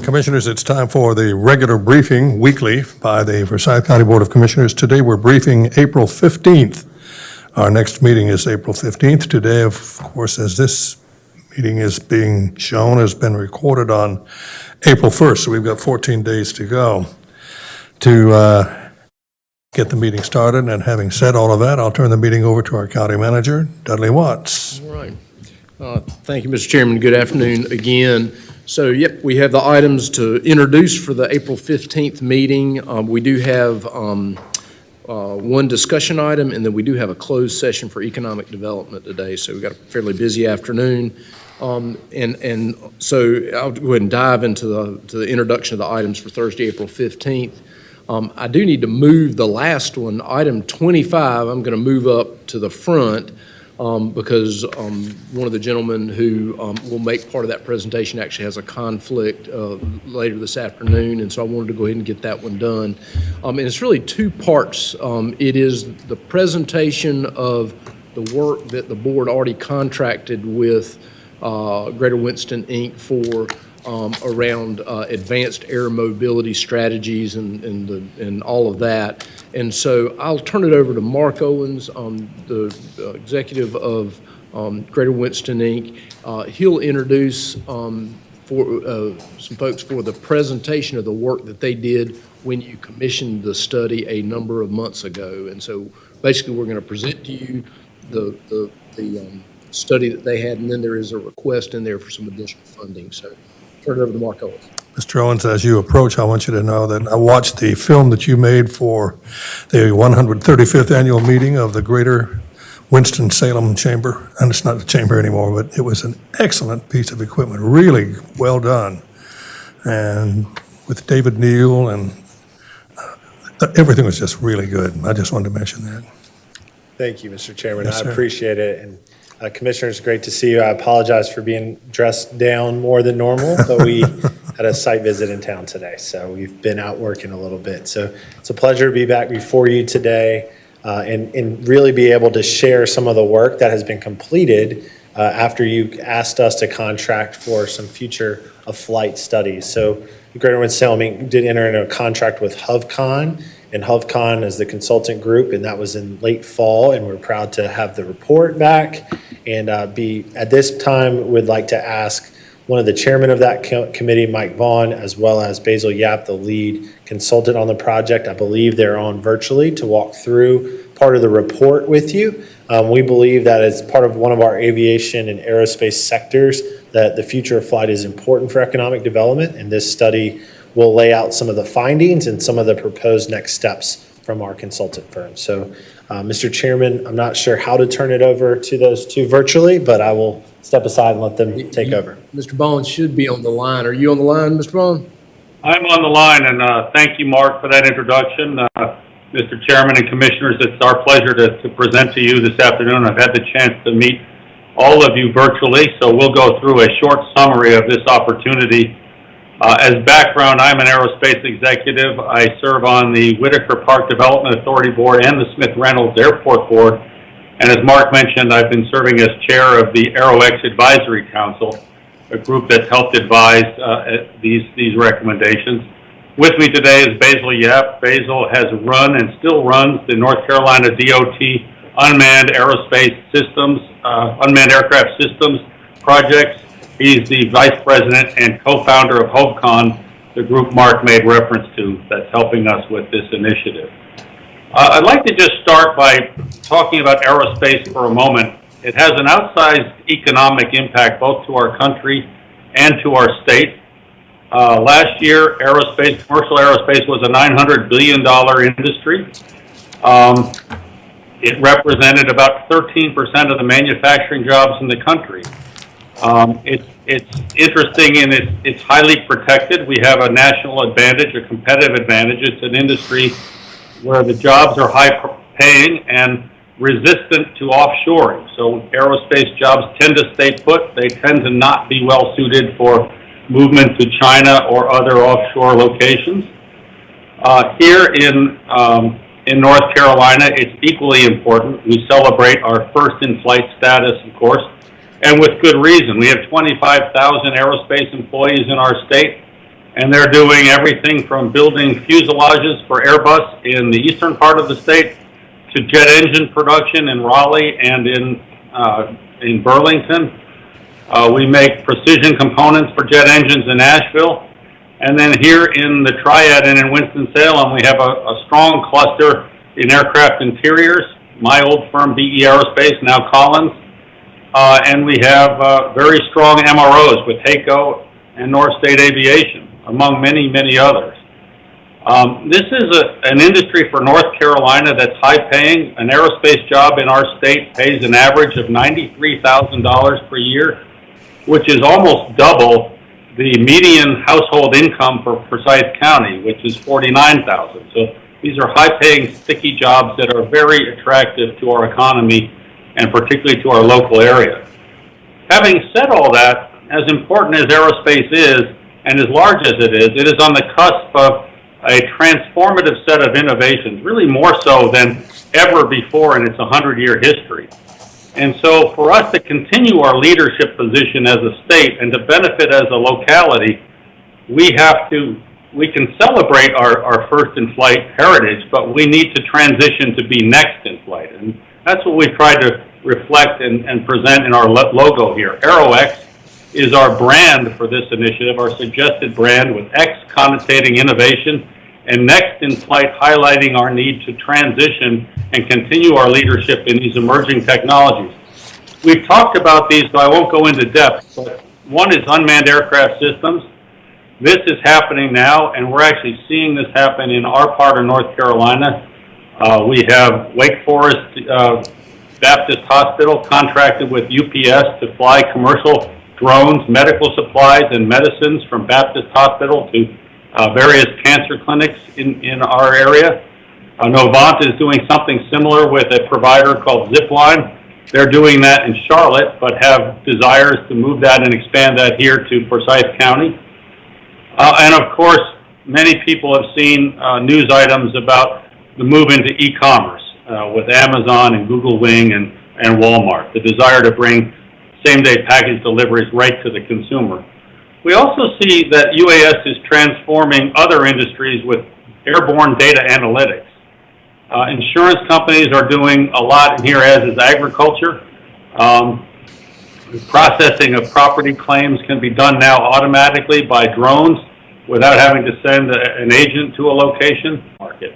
Commissioners, it's time for the regular briefing weekly by the Forsyth County Board of Commissioners. Today we're briefing April 15th. Our next meeting is April 15th. Today, of course, as this meeting is being shown, has been recorded on April 1st, so we've got 14 days to go to get the meeting started. And having said all of that, I'll turn the meeting over to our County Manager, Dudley Watts. All right. Thank you, Mr. Chairman. Good afternoon again. So, yep, we have the items to introduce for the April 15th meeting. We do have one discussion item, and then we do have a closed session for economic development today. So we've got a fairly busy afternoon. And so I'll go ahead and dive into the introduction of the items for Thursday, April 15th. I do need to move the last one, item 25. I'm going to move up to the front. Because one of the gentlemen who will make part of that presentation actually has a conflict later this afternoon, and so I wanted to go ahead and get that one done. And it's really two parts. It is the presentation of the work that the board already contracted with Greater Winston, Inc. for around advanced air mobility strategies and all of that. And so I'll turn it over to Mark Owens, the executive of Greater Winston, Inc. He'll introduce for some folks for the presentation of the work that they did when you commissioned the study a number of months ago. And so basically we're going to present to you the study that they had, and then there is a request in there for some additional funding. So turn it over to Mark Owens. Mr. Owens, as you approach, I want you to know that I watched the film that you made for the 135th annual meeting of the Greater Winston-Salem Chamber. And it's not the chamber anymore, but it was an excellent piece of equipment, really well done. And with David Neal, and everything was just really good. I just wanted to mention that. Thank you, Mr. Chairman. Yes, I appreciate it. And Commissioners, great to see you. I apologize for being dressed down more than normal, but we had a site visit in town today, so we've been out working a little bit. So it's a pleasure to be back before you today and really be able to share some of the work that has been completed after you asked us to contract for some future of flight studies. So Greater Winston-Salem did enter into a contract with HovCon, and HovCon is the consultant group, and that was in late fall, and we're proud to have the report back. And at this time, would like to ask one of the chairmen of that committee, Mike Vaughn, as well as Basil Yap, the lead consultant on the project. I believe they're on virtually to walk through part of the report with you. We believe that as part of one of our aviation and aerospace sectors, that the future of flight is important for economic development, and this study will lay out some of the findings and some of the proposed next steps from our consultant firm. So, Mr. Chairman, I'm not sure how to turn it over to those two virtually, but I will step aside and let them take over. Mr. Bond should be on the line. Are you on the line, Mr. Bond? I'm on the line, and thank you, Mark, for that introduction. Mr. Chairman and Commissioners, it's our pleasure to present to you this afternoon. I've had the chance to meet all of you virtually, so we'll go through a short summary of this opportunity. As background, I'm an aerospace executive. I serve on the Whitaker Park Development Authority Board and the Smith Reynolds Airport Board. And as Mark mentioned, I've been serving as chair of the AeroX Advisory Council, a group that's helped advise these recommendations. With me today is Basil Yap. Basil has run and still runs the North Carolina DOT Unmanned Aerospace Systems, Unmanned Aircraft Systems projects. He's the vice president and co-founder of HovCon, the group Mark made reference to that's helping us with this initiative. I'd like to just start by talking about aerospace for a moment. It has an outsized economic impact both to our country and to our state. Last year, commercial aerospace was a $900 billion industry. It represented about 13% of the manufacturing jobs in the country. It's interesting and it's highly protected. We have a national advantage, a competitive advantage. It's an industry where the jobs are high paying and resistant to offshoring. So aerospace jobs tend to stay put. They tend to not be well suited for movement to China or other offshore locations. Here in North Carolina, it's equally important. We celebrate our first in-flight status, of course, and with good reason. We have 25,000 aerospace employees in our state, and they're doing everything from building fuselages for Airbus in the eastern part of the state to jet engine production in Raleigh and in Burlington. We make precision components for jet engines in Asheville. And then here in the Triad and in Winston-Salem, we have a strong cluster in aircraft interiors, my old firm, BE Aerospace, now Collins. And we have very strong MROs with HAECO and North State Aviation, among many, many others. This is an industry for North Carolina that's high-paying. An aerospace job in our state pays an average of $93,000 per year, which is almost double the median household income for Forsyth County, which is $49,000. So these are high-paying, sticky jobs that are very attractive to our economy and particularly to our local area. Having said all that, as important as aerospace is, and as large as it is on the cusp of a transformative set of innovations, really more so than ever before in its 100-year history. And so for us to continue our leadership position as a state and to benefit as a locality, we can celebrate our first in flight heritage, but we need to transition to be next in flight. And that's what we try to reflect and present in our logo here. AeroX is our brand for this initiative, our suggested brand, with X connotating innovation and next in flight highlighting our need to transition and continue our leadership in these emerging technologies. We've talked about these, so I won't go into depth, but one is unmanned aircraft systems. This is happening now, and we're actually seeing this happen in our part of North Carolina. We have Wake Forest Baptist Hospital contracted with UPS to fly commercial drones, medical supplies, and medicines from Baptist Hospital to various cancer clinics in our area. Novant is doing something similar with a provider called Zipline. They're doing that in Charlotte, but have desires to move that and expand that here to Forsyth County. And of course, many people have seen news items about the move into e-commerce with Amazon and Google Wing and Walmart, the desire to bring same-day package deliveries right to the consumer. We also see that UAS is transforming other industries with airborne data analytics. Insurance companies are doing a lot in here, as is agriculture. Processing of property claims can be done now automatically by drones without having to send an agent to a location market.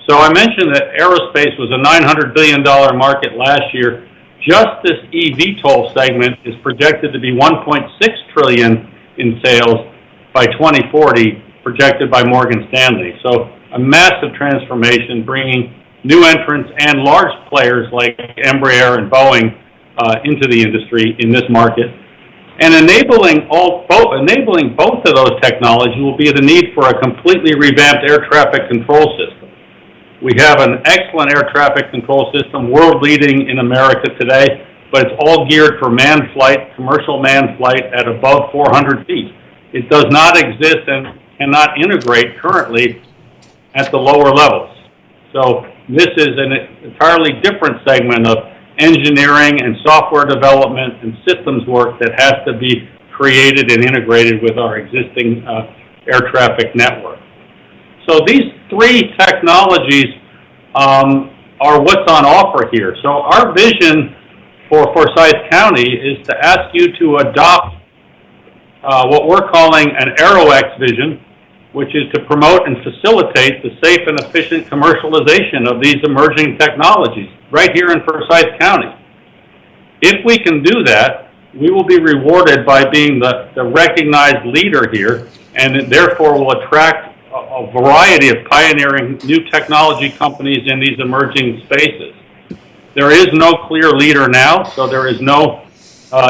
So I mentioned that aerospace was a $900 billion market last year. Just this eVTOL segment is projected to be $1.6 trillion in sales by 2040, projected by Morgan Stanley. So a massive transformation, bringing new entrants and large players like Embraer and Boeing into the industry in this market. And enabling both of those technologies will be the need for a completely revamped air traffic control system. We have an excellent air traffic control system, world-leading in America today, but it's all geared for manned flight, commercial manned flight at above 400 feet. It does not exist and cannot integrate currently at the lower levels. So this is an entirely different segment of engineering and software development and systems work that has to be created and integrated with our existing air traffic network. So these three technologies are what's on offer here. So our vision for Forsyth County is to ask you to adopt what we're calling an AeroX vision, which is to promote and facilitate the safe and efficient commercialization of these emerging technologies right here in Forsyth County. If we can do that, we will be rewarded by being the recognized leader here, and therefore will attract a variety of pioneering new technology companies in these emerging spaces. There is no clear leader now, so there is no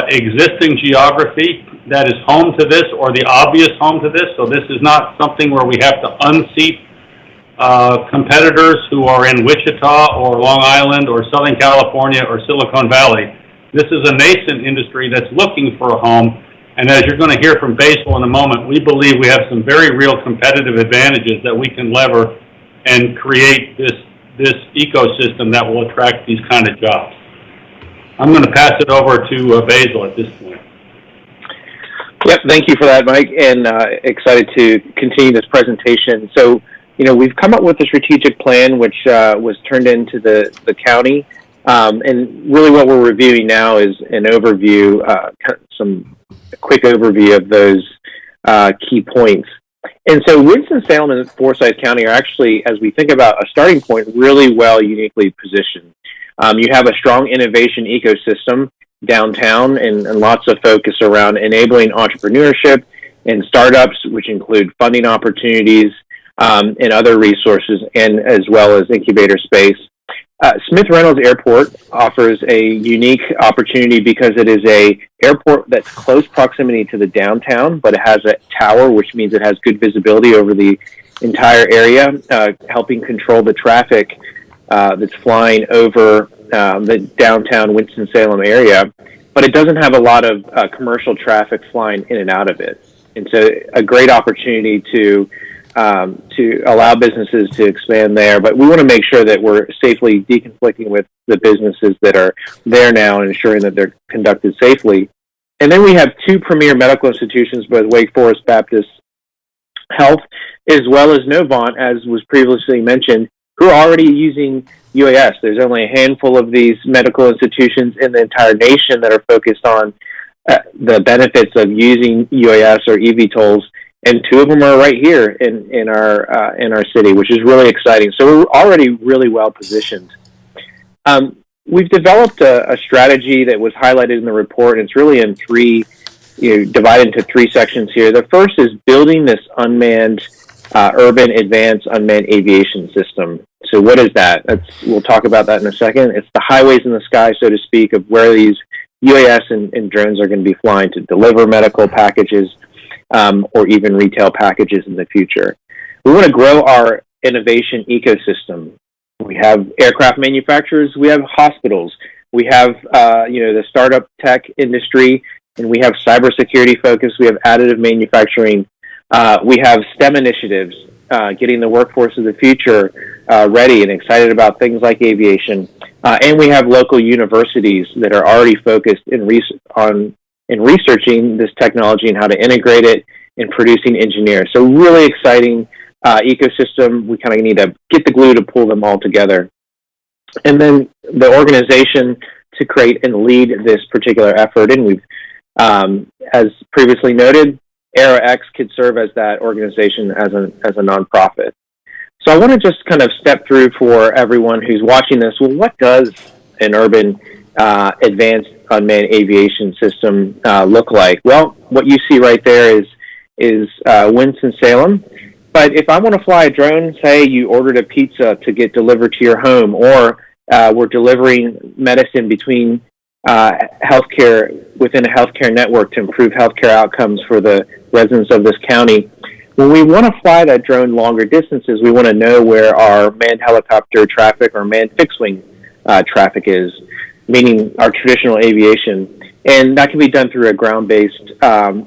existing geography that is home to this or the obvious home to this. So this is not something where we have to unseat competitors who are in Wichita or Long Island or Southern California or Silicon Valley. This is a nascent industry that's looking for a home. And as you're going to hear from Basil in a moment, we believe we have some very real competitive advantages that we can lever and create this ecosystem that will attract these kind of jobs. I'm going to pass it over to Basil at this point. Yep, thank you for that, Mike, and excited to continue this presentation. So, we've come up with a strategic plan which was turned into the county, and really what we're reviewing now is an overview, a quick overview of those key points. And so Winston-Salem and Forsyth County are actually, as we think about a starting point, really well uniquely positioned. You have a strong innovation ecosystem downtown and lots of focus around enabling entrepreneurship and startups, which include funding opportunities and other resources, and as well as incubator space. Smith Reynolds Airport offers a unique opportunity because it is a airport that's close proximity to the downtown, but it has a tower, which means it has good visibility over the entire area, helping control the traffic that's flying over the downtown Winston-Salem area. But it doesn't have a lot of commercial traffic flying in and out of it. And so a great opportunity to allow businesses to expand there, but we want to make sure that we're safely deconflicting with the businesses that are there now and ensuring that they're conducted safely. And then we have two premier medical institutions, both Wake Forest Baptist Health as well as Novant, as was previously mentioned, who are already using UAS. There's only a handful of these medical institutions in the entire nation that are focused on the benefits of using UAS or eVTOLs, and two of them are right here in our city, which is really exciting. So we're already really well positioned. We've developed a strategy that was highlighted in the report, and it's really in divided into three sections here. The first is building this unmanned, urban advanced unmanned aviation system. So what is that? We'll talk about that in a second. It's the highways in the sky, so to speak, of where these UAS and drones are going to be flying to deliver medical packages, or even retail packages in the future. We want to grow our innovation ecosystem. We have aircraft manufacturers, we have hospitals, we have the startup tech industry, and we have cybersecurity focus, we have additive manufacturing, we have STEM initiatives, getting the workforce of the future ready and excited about things like aviation, and we have local universities that are already focused in researching this technology and how to integrate it in producing engineers. So really exciting ecosystem. We kind of need to get the glue to pull them all together. And then the organization to create and lead this particular effort. And we've, as previously noted, AeroX could serve as that organization as a nonprofit. So I want to just kind of step through for everyone who's watching this. Well, what does an urban advanced unmanned aviation system look like? Well, what you see right there is Winston-Salem. But if I want to fly a drone, say you ordered a pizza to get delivered to your home, or we're delivering medicine between healthcare within a healthcare network to improve healthcare outcomes for the residents of this county. When we want to fly that drone longer distances, we want to know where our manned helicopter traffic or manned fixed-wing traffic is, meaning our traditional aviation. And that can be done through a ground-based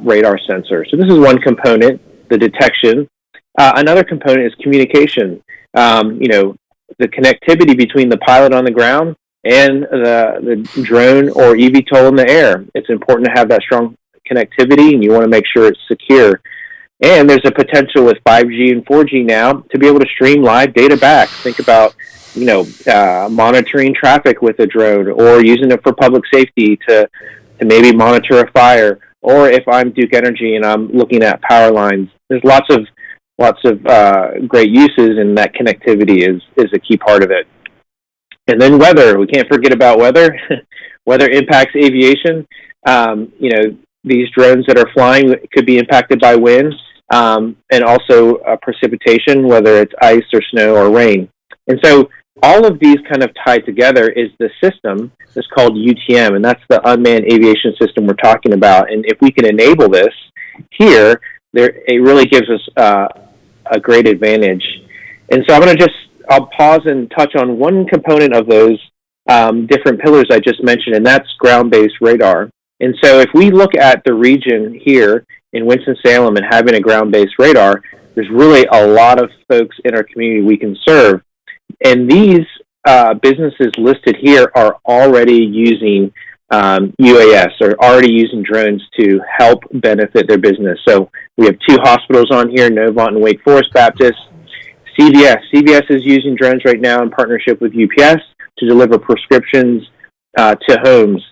radar sensor. So this is one component, the detection. Another component is communication. The connectivity between the pilot on the ground and the drone or eVTOL in the air. It's important to have that strong connectivity, and you want to make sure it's secure. And there's a potential with 5G and 4G now to be able to stream live data back. Think about, monitoring traffic with a drone, or using it for public safety to maybe monitor a fire. Or if I'm Duke Energy and I'm looking at power lines, there's lots of great uses, and that connectivity is a key part of it. And then weather, we can't forget about weather. Weather impacts aviation. These drones that are flying could be impacted by wind, and also precipitation, whether it's ice or snow or rain. And so all of these kind of tied together is the system that's called UTM, and that's the unmanned aviation system we're talking about. And if we can enable this here, it really gives us a great advantage. And so I'll pause and touch on one component of those different pillars I just mentioned, and that's ground-based radar. And so if we look at the region here in Winston-Salem and having a ground-based radar, there's really a lot of folks in our community we can serve. And these businesses listed here are already using UAS are already using drones to help benefit their business. So we have 2 hospitals on here, Novant and Wake Forest Baptist. CVS is using drones right now in partnership with UPS to deliver prescriptions to homes,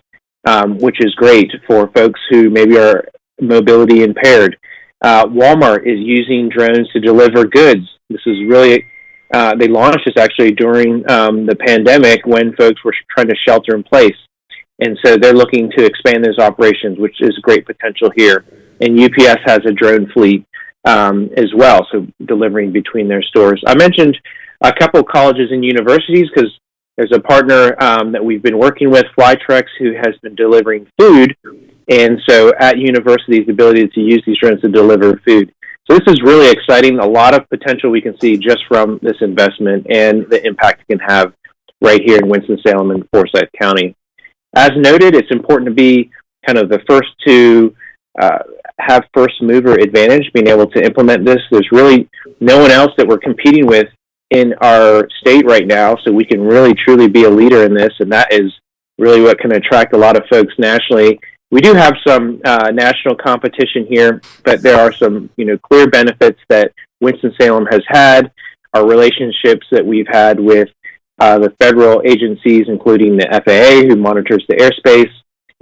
which is great for folks who maybe are mobility impaired. Walmart is using drones to deliver goods. This is really, they launched this actually during the pandemic when folks were trying to shelter in place. And so they're looking to expand those operations, which is great potential here. And UPS has a drone fleet as well, so delivering between their stores. I mentioned a couple of colleges and universities because there's a partner that we've been working with, Flytrex, who has been delivering food. And so at universities, the ability to use these drones to deliver food. So this is really exciting. A lot of potential we can see just from this investment and the impact it can have right here in Winston-Salem and Forsyth County. As noted, it's important to be kind of the first to have first mover advantage, being able to implement this. There's really no one else that we're competing with in our state right now, so we can really truly be a leader in this, and that is really what can attract a lot of folks nationally. We do have some national competition here, but there are some clear benefits that Winston-Salem has had, our relationships that we've had with the federal agencies, including the FAA, who monitors the airspace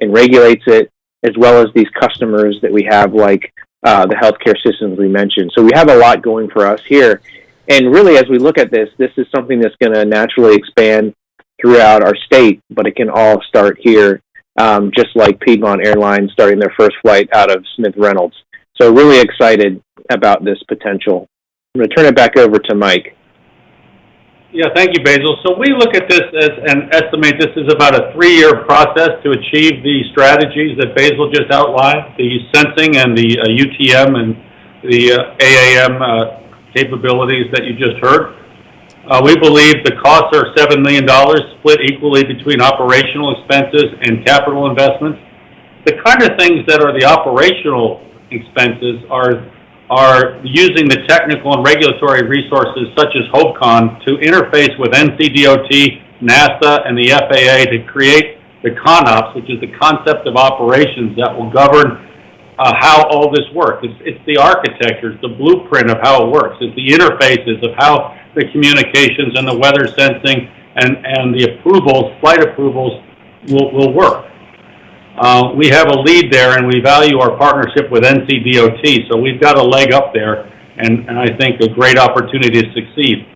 and regulates it, as well as these customers that we have, like the healthcare systems we mentioned. So we have a lot going for us here. And really, as we look at this, this is something that's going to naturally expand throughout our state, but it can all start here, just like Piedmont Airlines starting their first flight out of Smith Reynolds. So really excited about this potential. I'm going to turn it back over to Mike. Yeah, thank you, Basil. So we look at this as and estimate this is about a 3-year process to achieve the strategies that Basil just outlined, the sensing and the UTM and the AAM capabilities that you just heard. We believe the costs are $7 million, split equally between operational expenses and capital investments. The kind of things that are the operational expenses are using the technical and regulatory resources such as HOPCON to interface with NCDOT, NASA, and the FAA to create the CONOPS, which is the concept of operations that will govern how all this works. It's the architecture, it's the blueprint of how it works. It's the interfaces of how the communications and the weather sensing and the approvals, flight approvals will work. We have a lead there, and we value our partnership with NCDOT, so we've got a leg up there, and I think a great opportunity to succeed.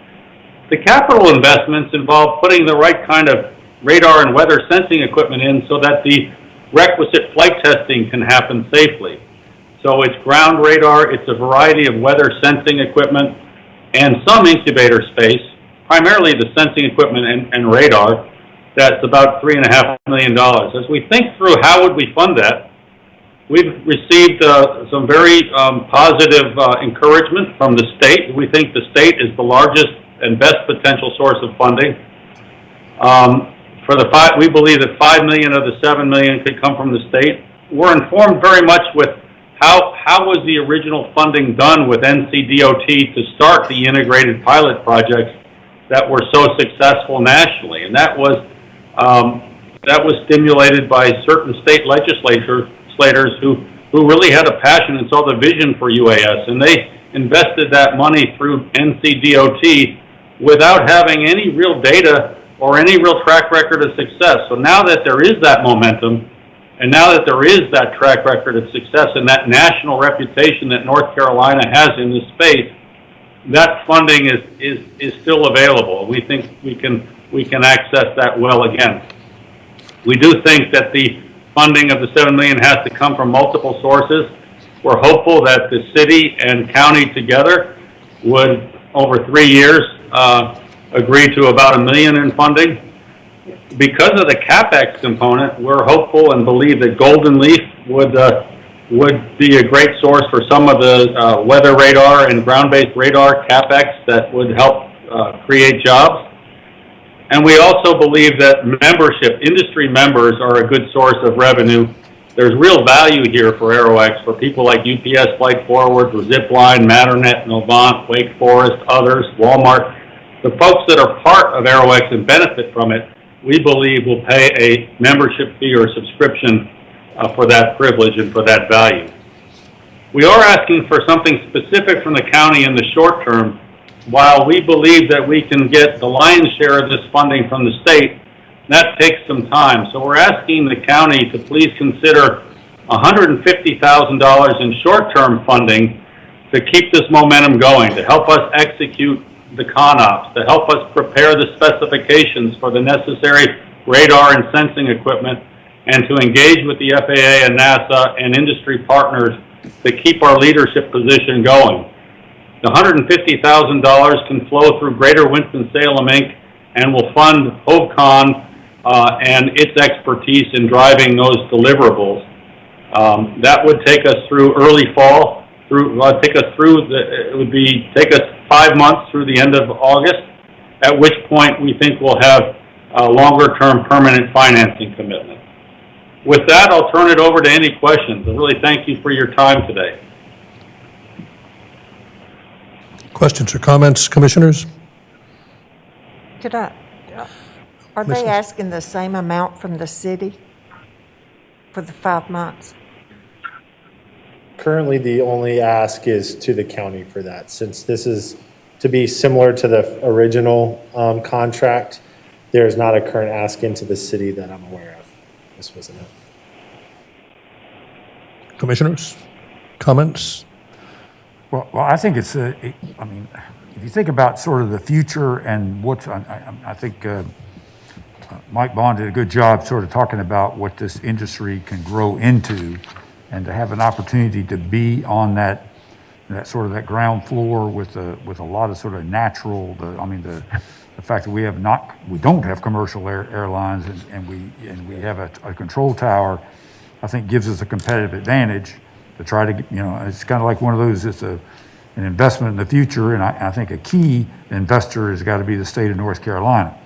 The capital investments involve putting the right kind of radar and weather sensing equipment in so that the requisite flight testing can happen safely. So it's ground radar, it's a variety of weather sensing equipment, and some incubator space, primarily the sensing equipment and radar. That's about $3.5 million. As we think through how would we fund that, we've received some very positive encouragement from the state. We think the state is the largest and best potential source of funding. We believe that $5 million of the $7 million could come from the state. We're informed very much with how was the original funding done with NCDOT to start the integrated pilot projects that were so successful nationally, and that was stimulated by certain state legislators who really had a passion and saw the vision for UAS, and they invested that money through NCDOT without having any real data or any real track record of success. So now that there is that momentum, and now that there is that track record of success and that national reputation that North Carolina has in this space, that funding is still available. We think we can access that well again. We do think that the funding of the $7 million has to come from multiple sources. We're hopeful that the city and county together would, over 3 years, agree to about $1 million in funding. Because of the CapEx component, we're hopeful and believe that Golden Leaf would be a great source for some of the weather radar and ground-based radar CapEx that would help create jobs. And we also believe that industry members are a good source of revenue. There's real value here for AeroX, for people like UPS, Flight Forward, for Zipline, Matternet, Novant, Wake Forest, others, Walmart. The folks that are part of AeroX and benefit from it we believe will pay a membership fee or subscription for that privilege and for that value. We are asking for something specific from the county in the short term. While we believe that we can get the lion's share of this funding from the state, that takes some time. So we're asking the county to please consider $150,000 in short-term funding to keep this momentum going, to help us execute the ConOps, to help us prepare the specifications for the necessary radar and sensing equipment, and to engage with the FAA and NASA and industry partners to keep our leadership position going. The $150,000 can flow through Greater Winston-Salem, Inc., and will fund HOVCon and its expertise in driving those deliverables. That would take us through early fall. Take us 5 months through the end of August, at which point we think we'll have a longer-term permanent financing commitment. With that, I'll turn it over to any questions. I really thank you for your time today. Questions or comments, commissioners? Are they asking the same amount from the city for the 5 months? Currently, the only ask is to the county for that. Since this is to be similar to the original contract, there is not a current ask into the city that I'm aware of. This was enough. Commissioners, comments? Well, I think it's, I mean, if you think about sort of the future and what's, I think Mike Bond did a good job sort of talking about what this industry can grow into, and to have an opportunity to be on that sort of that ground floor with a lot of sort of natural, the fact that we don't have commercial airlines and we have a control tower, I think gives us a competitive advantage to try to, it's kind of like one of those, it's an investment in the future, and I think a key investor has got to be the state of North Carolina.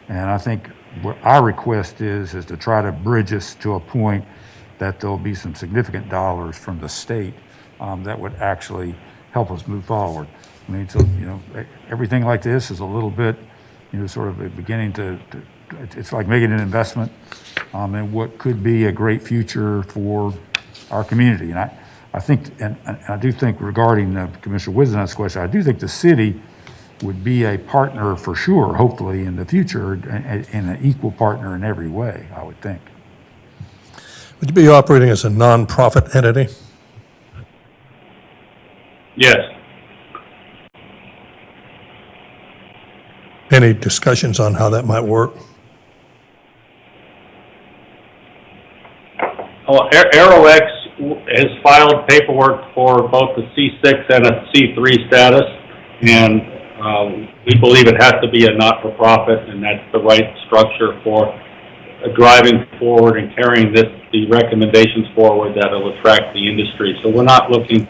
And I think what our request is to try to bridge us to a point that there'll be some significant dollars from the state that would actually help us move forward. I mean, so, everything like this is a little bit, sort of beginning to it's like making an investment in what could be a great future for our community. And I think, and I do think regarding Commissioner Wisden's question, I do think the city would be a partner for sure, hopefully in the future, and an equal partner in every way, I would think. Would you be operating as a nonprofit entity? Yes. Any discussions on how that might work? Well, AeroX has filed paperwork for both the C6 and a C3 status, and we believe it has to be a not-for-profit, and that's the right structure for driving forward and carrying the recommendations forward that will attract the industry. So we're not looking,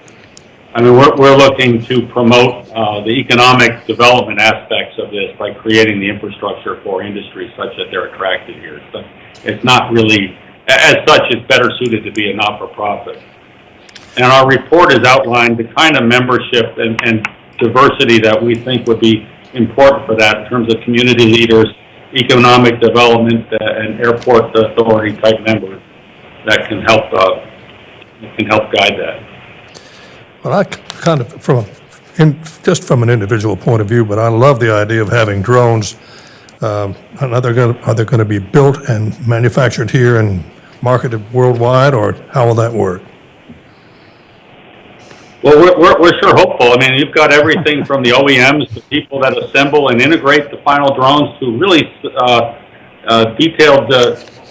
we're looking to promote the economic development aspects of this by creating the infrastructure for industry such that they're attracted here. So it's not really, as such, it's better suited to be a not-for-profit. And our report has outlined the kind of membership and diversity that we think would be important for that in terms of community leaders, economic development, and airport authority type members that can help guide that. Well, I kind of, just from an individual point of view, but I love the idea of having drones. Are they going to be built and manufactured here and marketed worldwide, or how will that work? Well, we're sure hopeful. I mean, you've got everything from the OEMs to people that assemble and integrate the final drones to really detailed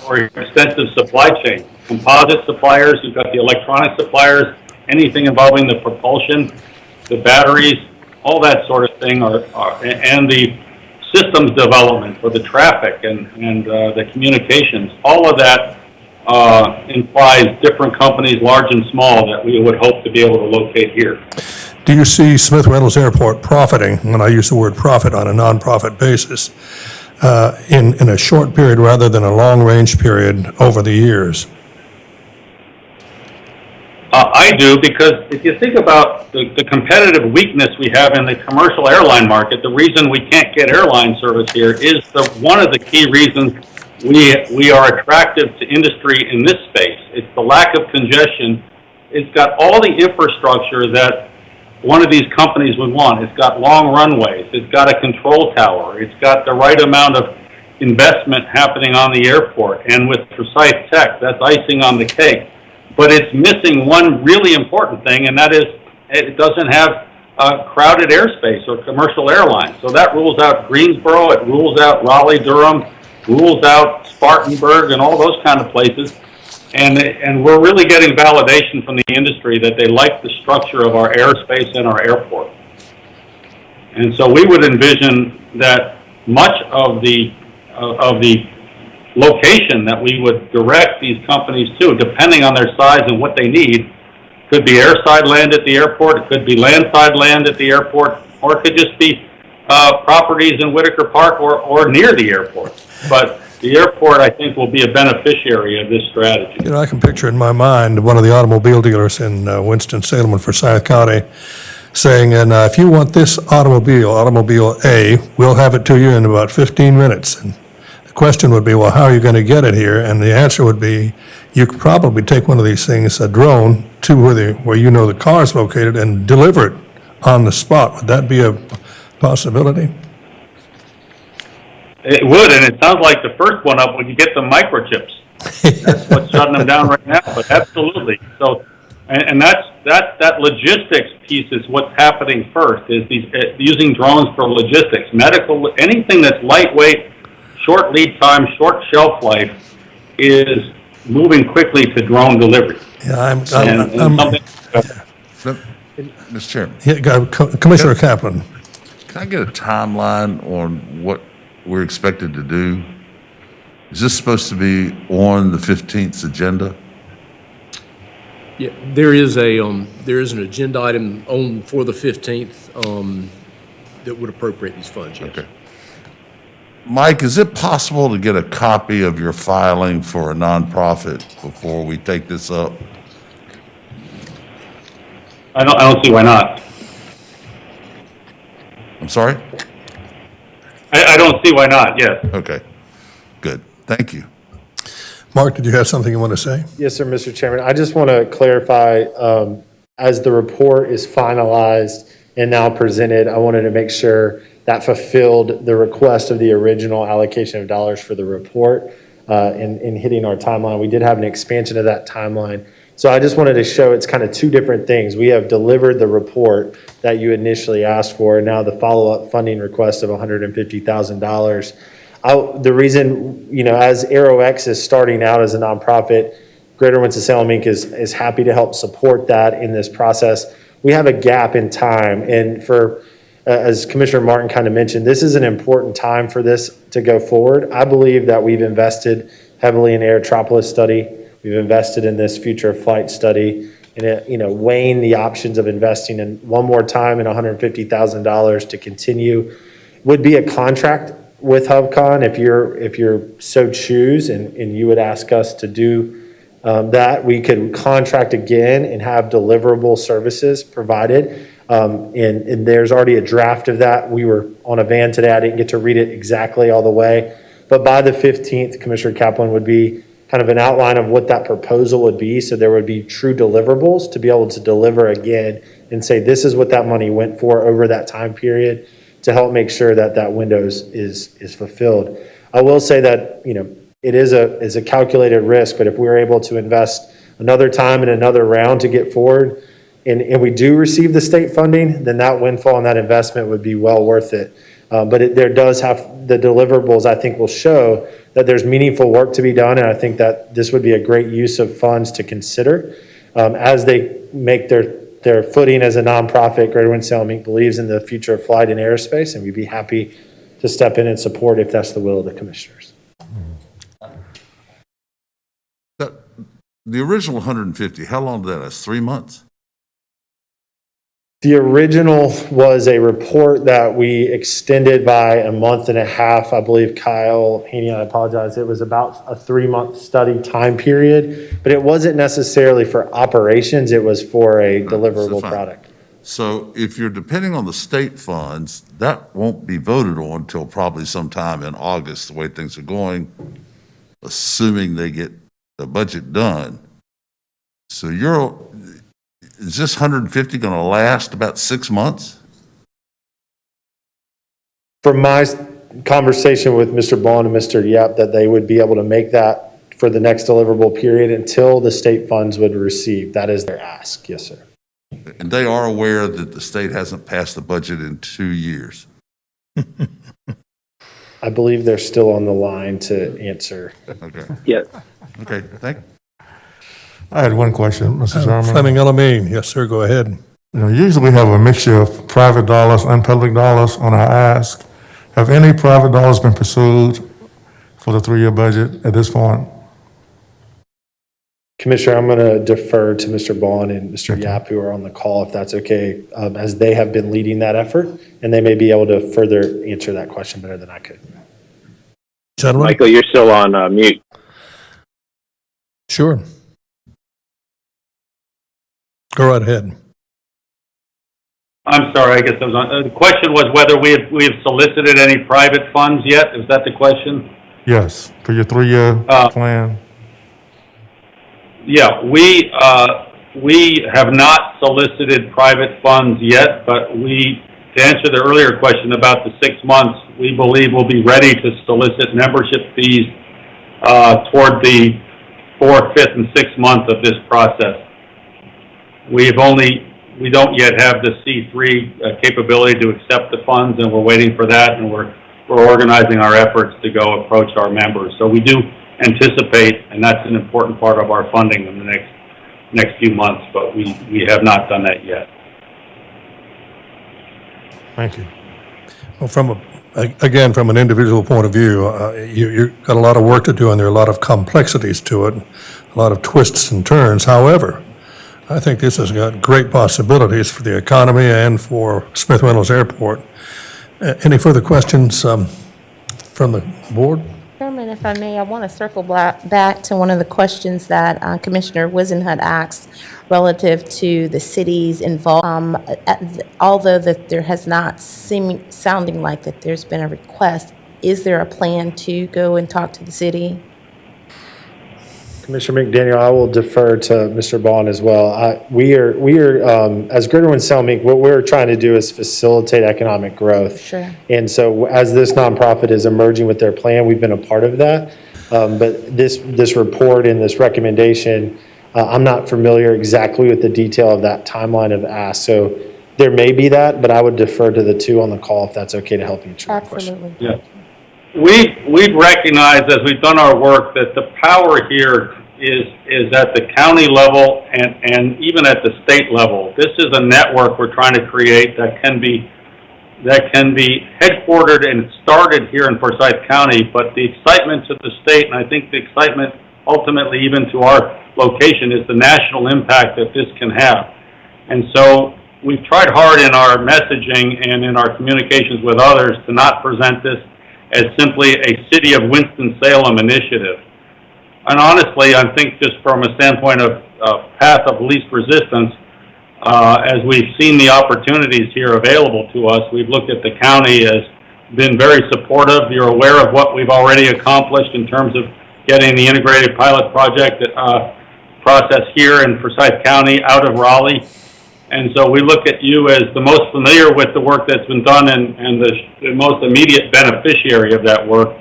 or extensive supply chain. Composite suppliers, you've got the electronic suppliers, anything involving the propulsion, the batteries, all that sort of thing, and the systems development for the traffic and the communications. All of that implies different companies, large and small, that we would hope to be able to locate here. Do you see Smith Reynolds Airport profiting, when I use the word profit on a nonprofit basis, in a short period rather than a long-range period over the years? I do, because if you think about the competitive weakness we have in the commercial airline market, the reason we can't get airline service here is one of the key reasons we are attractive to industry in this space. It's the lack of congestion. It's got all the infrastructure that one of these companies would want. It's got long runways. It's got a control tower. It's got the right amount of investment happening on the airport. And with Forsyth Tech, that's icing on the cake. But it's missing one really important thing, and that is it doesn't have crowded airspace or commercial airlines. So that rules out Greensboro, it rules out Raleigh-Durham, rules out Spartanburg and all those kind of places. And we're really getting validation from the industry that they like the structure of our airspace and our airport. And so we would envision that much of the location that we would direct these companies to, depending on their size and what they need, could be airside land at the airport, it could be landside land at the airport, or it could just be properties in Whitaker Park or near the airport. But the airport, I think, will be a beneficiary of this strategy. You know, I can picture in my mind one of the automobile dealers in Winston-Salem and Forsyth County saying, and if you want this automobile A, we'll have it to you in about 15 minutes. And the question would be, well, how are you going to get it here? And the answer would be, you could probably take one of these things, a drone, to where you know the car is located and deliver it on the spot. Would that be a possibility? It would, and it sounds like the first one up when you get the microchips. That's what's shutting them down right now, but absolutely. So, and that logistics piece is what's happening first, is these using drones for logistics. Medical, anything that's lightweight, short lead time, short shelf life is moving quickly to drone delivery. Yeah, Mr. Chairman, yeah, Commissioner Kaplan. can I get a timeline on what we're expected to do? Is this supposed to be on the 15th agenda? Yeah, there is an agenda item on for the 15th that would appropriate these funds, yes. Okay. Mike, is it possible to get a copy of your filing for a nonprofit before we take this up? I don't see why not. I'm sorry? I don't see why not, yes. Okay, good. Thank you. Mark, did you have something you want to say? Yes, sir, Mr. Chairman. I just want to clarify, as the report is finalized and now presented, I wanted to make sure that fulfilled the request of the original allocation of dollars for the report in hitting our timeline. We did have an expansion of that timeline. So I just wanted to show it's kind of two different things. We have delivered the report that you initially asked for, and now the follow-up funding request of $150,000. The reason, as AeroX is starting out as a nonprofit, Greater Winston-Salem Inc. is happy to help support that in this process. We have a gap in time, and as Commissioner Martin kind of mentioned, this is an important time for this to go forward. I believe that we've invested heavily in Aerotropolis study. We've invested in this future of flight study, and weighing the options of investing in one more time in $150,000 to continue would be a contract with HubCon if you're so choose, and you would ask us to do that. We could contract again and have deliverable services provided. And there's already a draft of that. We were on a van today. I didn't get to read it exactly all the way. But by the 15th, Commissioner Kaplan would be kind of an outline of what that proposal would be. So there would be true deliverables to be able to deliver again and say, this is what that money went for over that time period to help make sure that that window is fulfilled. I will say that, it is a calculated risk, but if we were able to invest another time in another round to get forward, and we do receive the state funding, then that windfall and that investment would be well worth it. But there does have the deliverables, I think, will show that there's meaningful work to be done, and I think that this would be a great use of funds to consider as they make their footing as a nonprofit. Greater Winston-Salem Inc. believes in the future of flight and aerospace, and we'd be happy to step in and support if that's the will of the commissioners. The original 150, how long did that last? 3 months? The original was a report that we extended by a month and a half. I believe Kyle Haney, I apologize, it was about a 3-month study time period, but it wasn't necessarily for operations, it was for a deliverable fine. product. So if you're depending on the state funds, that won't be voted on until probably sometime in August, the way things are going, assuming they get the budget done. So is this 150 going to last about 6 months? From my conversation with Mr. Bond and Mr. Yap, that they would be able to make that for the next deliverable period until the state funds would receive. That is their ask. Yes, sir. And they are aware that the state hasn't passed the budget in 2 years. I believe they're still on the line to answer. Okay, Yeah. okay, thank you. I had one question, Mr. Chairman. Fleming Elamine, yes, sir, go ahead. Usually we have a mixture of private dollars and public dollars on our ask. Have any private dollars been pursued for the 3-year budget at this point? Commissioner, I'm going to defer to Mr. Bond and Mr. Yap, who are on the call, if that's okay, as they have been leading that effort, and they may be able to further answer that question better than I could. Gentlemen? Michael, you're still on mute. Sure. Go right ahead. I'm sorry, I guess I was on. The question was whether we have solicited any private funds yet? Is that the question? Yes, for your 3-year plan? Yeah, we have not solicited private funds yet, but to answer the earlier question about the 6 months, we believe we'll be ready to solicit membership fees toward the 4th, 5th, and 6th month of this process. We don't yet have the C3 capability to accept the funds, and we're waiting for that, and we're organizing our efforts to go approach our members. So we do anticipate, and that's an important part of our funding in the next few months, but we have not done that yet. Thank you. Well, from an individual point of view, you've got a lot of work to do, and there are a lot of complexities to it, a lot of twists and turns. However, I think this has got great possibilities for the economy and for Smith Reynolds Airport. Any further questions from the board? Chairman, if I may, I want to circle back to one of the questions that Commissioner Wisenhut asked relative to the city's involvement. Although that there has not sounding like that there's been a request, is there a plan to go and talk to the city? Commissioner McDaniel, I will defer to Mr. Bond as well. We are as Greater Winston-Salem Inc., what we're trying to do is facilitate economic growth. Sure. And so as this nonprofit is emerging with their plan, we've been a part of that. But this report and this recommendation, I'm not familiar exactly with the detail of that timeline of ask. So there may be that, but I would defer to the two on the call if that's okay to help answer that question. Absolutely. Yeah. We've recognized as we've done our work that the power here is at the county level and even at the state level. This is a network we're trying to create that can be headquartered and started here in Forsyth County, but the excitement to the state, and I think the excitement ultimately even to our location, is the national impact that this can have. And so we've tried hard in our messaging and in our communications with others to not present this as simply a City of Winston-Salem initiative. And honestly, I think just from a standpoint of path of least resistance, as we've seen the opportunities here available to us, we've looked at the county as been very supportive. You're aware of what we've already accomplished in terms of getting the integrated pilot project process here in Forsyth County out of Raleigh. And so we look at you as the most familiar with the work that's been done and the most immediate beneficiary of that work.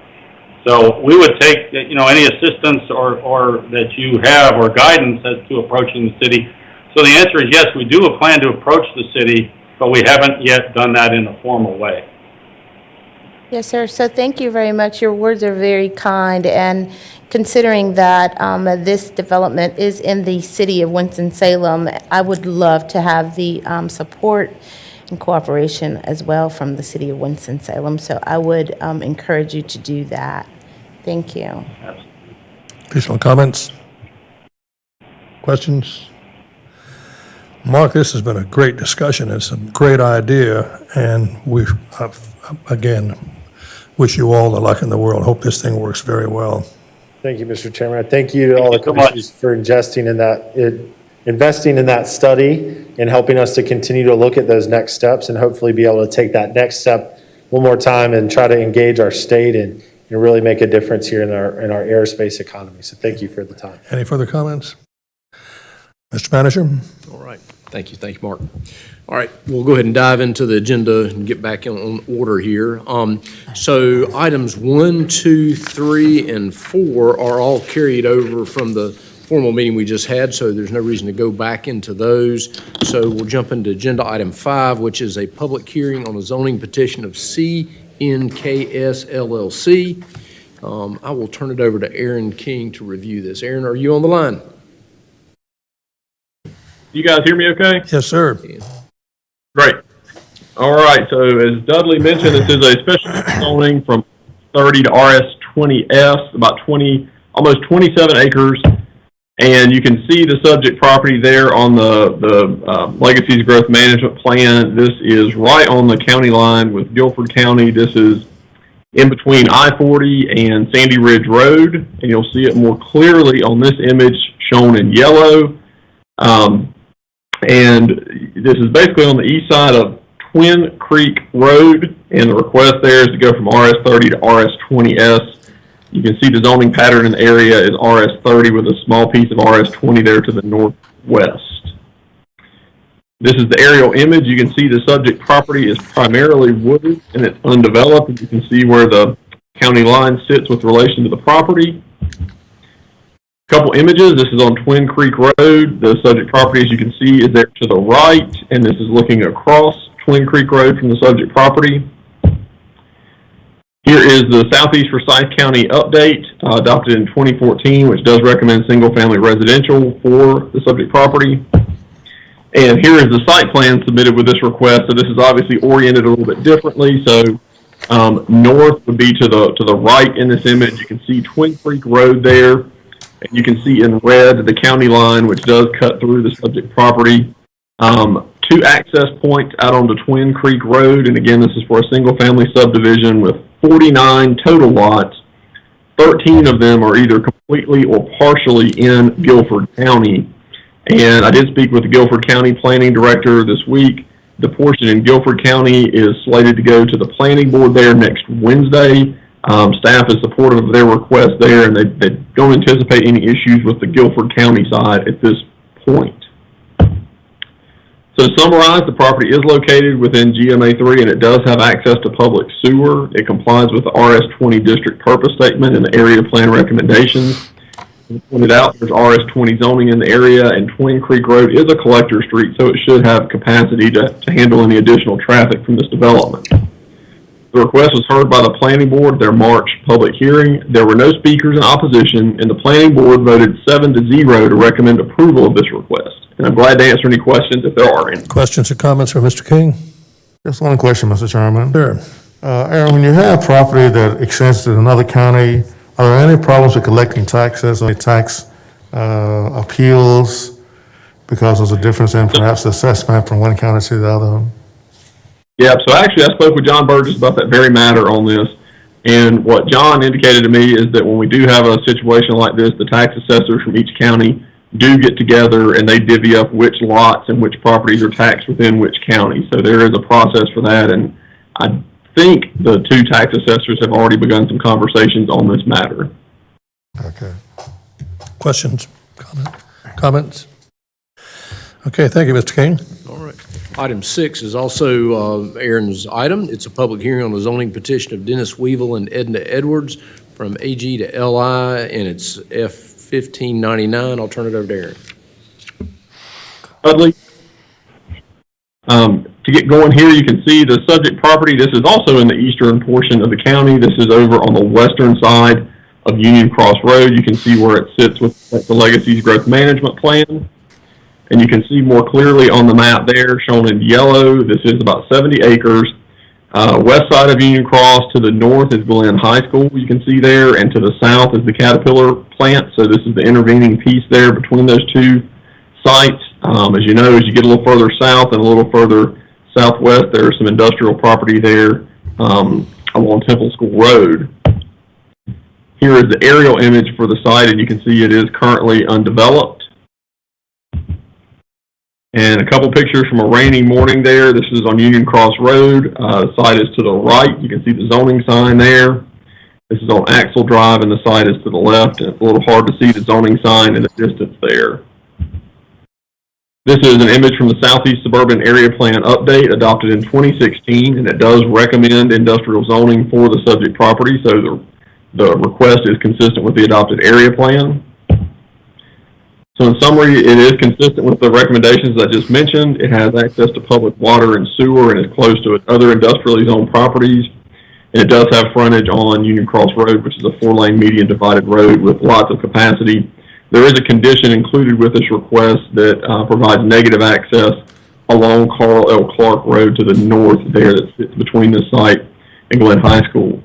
So we would take, any assistance or that you have or guidance as to approaching the city. So the answer is yes, we do plan to approach the city, but we haven't yet done that in a formal way. Yes, sir. So thank you very much. Your words are very kind, and considering that this development is in the city of Winston-Salem, I would love to have the support and cooperation as well from the city of Winston-Salem. So I would encourage you to do that. Thank you. Additional comments? Questions? Mark, this has been a great discussion. It's a great idea, and we, again, wish you all the luck in the world. Hope this thing works very well. Thank you, Mr. Chairman. Thank you to all the Thank you so much. commissioners for investing in that study and helping us to continue to look at those next steps and hopefully be able to take that next step one more time and try to engage our state and really make a difference here in our airspace economy. So thank you for the time. Any further comments? Mr. Manager? All right. Thank you, Mark. All right, we'll go ahead and dive into the agenda and get back on order here. So items 1, 2, 3, and 4 are all carried over from the formal meeting we just had, so there's no reason to go back into those. So we'll jump into agenda item 5, which is a public hearing on a zoning petition of Cnks LLC. I will turn it over to Aaron King to review this. Aaron, are you on the line? You guys hear me okay? Yes, sir. Great. All right, so as Dudley mentioned, this is a special zoning from 30 to RS20S, about almost 27 acres. And you can see the subject property there on the Legacy's Growth Management Plan. This is right on the county line with Guilford County. This is in between I-40 and Sandy Ridge Road, and you'll see it more clearly on this image shown in yellow. And this is basically on the east side of Twin Creek Road, and the request there is to go from RS30 to RS20S. You can see the zoning pattern in the area is RS30 with a small piece of RS20 there to the northwest. This is the aerial image. You can see the subject property is primarily wooded and it's undeveloped. And you can see where the county line sits with relation to the property. Couple images. This is on Twin Creek Road. The subject property, as you can see, is there to the right, and this is looking across Twin Creek Road from the subject property. Here is the Southeast Forsyth County update adopted in 2014, which does recommend single-family residential for the subject property. And here is the site plan submitted with this request. So this is obviously oriented a little bit differently. So north would be to the right in this image. You can see Twin Creek Road there. And you can see in red the county line, which does cut through the subject property. 2 access points out onto Twin Creek Road. And again, this is for a single-family subdivision with 49 total lots. 13 of them are either completely or partially in Guilford County. And I did speak with the Guilford County Planning Director this week. The portion in Guilford County is slated to go to the Planning Board there next Wednesday. Staff is supportive of their request there, and they don't anticipate any issues with the Guilford County side at this point. So to summarize, the property is located within GMA3, and it does have access to public sewer. It complies with the RS20 district purpose statement and the area plan recommendations. As pointed out, there's RS20 zoning in the area, and Twin Creek Road is a collector street, so it should have capacity to handle any additional traffic from this development. The request was heard by the Planning Board at their March public hearing. There were no speakers in opposition, and the Planning Board voted 7-0 to recommend approval of this request. And I'm glad to answer any questions if there are any. Questions or comments for Mr. King? Just one question, Mr. Chairman. Sure. Aaron, when you have property that extends to another county, are there any problems with collecting taxes or tax appeals because there's a difference in perhaps assessment from one county to the other? Yeah, so actually I spoke with John Burgess about that very matter on this. And what John indicated to me is that when we do have a situation like this, the tax assessors from each county do get together and they divvy up which lots and which properties are taxed within which county. So there is a process for that, and I think the 2 tax assessors have already begun some conversations on this matter. Okay. Questions? Comments? Okay, thank you, Mr. King. All right. Item 6 is also Aaron's item. It's a public hearing on the zoning petition of Dennis Weevil and Edna Edwards from AG to LI, and it's F1599. I'll turn it over to Aaron. Dudley. To get going here, you can see the subject property. This is also in the eastern portion of the county. This is over on the western side of Union Cross Road. You can see where it sits with the Legacy's Growth Management Plan. And you can see more clearly on the map there, shown in yellow. This is about 70 acres. West side of Union Cross, to the north is Glen High School, you can see there, and to the south is the Caterpillar plant. So this is the intervening piece there between those 2 sites. As you know, as you get a little further south and a little further southwest, there's some industrial property there along Temple School Road. Here is the aerial image for the site, and you can see it is currently undeveloped. And a couple pictures from a rainy morning there. This is on Union Cross Road. The site is to the right. You can see the zoning sign there. This is on Axel Drive, and the site is to the left. And it's a little hard to see the zoning sign in the distance there. This is an image from the Southeast Suburban Area Plan Update adopted in 2016, and it does recommend industrial zoning for the subject property, so the request is consistent with the adopted area plan. So in summary, it is consistent with the recommendations I just mentioned. It has access to public water and sewer and is close to other industrially zoned properties. And it does have frontage on Union Cross Road, which is a 4-lane median divided road with lots of capacity. There is a condition included with this request that provides negative access along Carl L. Clark Road to the north there that sits between this site and Glenn High School.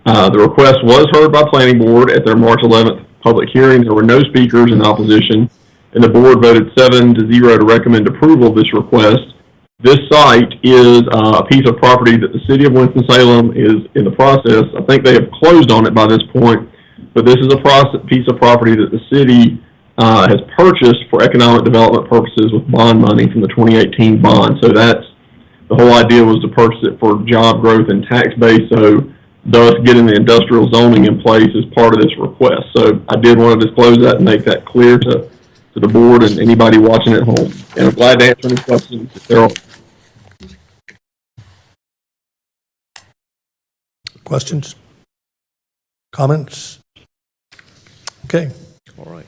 The request was heard by Planning Board at their March 11th public hearing. There were no speakers in opposition, and the board voted 7-0 to recommend approval of this request. This site is a piece of property that the city of Winston-Salem is in the process. I think they have closed on it by this point, but this is a piece of property that the city has purchased for economic development purposes with bond money from the 2018 bond. So that's the whole idea, was to purchase it for job growth and tax base. So thus getting the industrial zoning in place is part of this request. So I did want to disclose that and make that clear to the board and anybody watching at home. And I'm glad to answer any questions if there are. Questions? Comments? Okay. All right.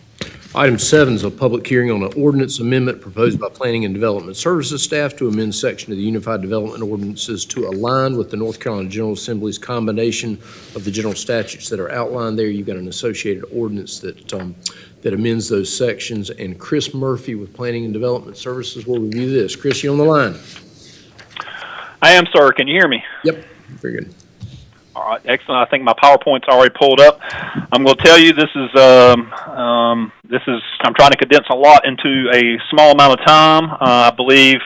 Item 7 is a public hearing on an ordinance amendment proposed by Planning and Development Services staff to amend section of the Unified Development Ordinances to align with the North Carolina General Assembly's combination of the general statutes that are outlined there. You've got an associated ordinance that amends those sections. And Chris Murphy with Planning and Development Services will review this. Chris, you on the line? I am, sir. Can you hear me? Yep. Very good. All right, excellent. I think my PowerPoint's already pulled up. I'm going to tell you this is I'm trying to condense a lot into a small amount of time. I believe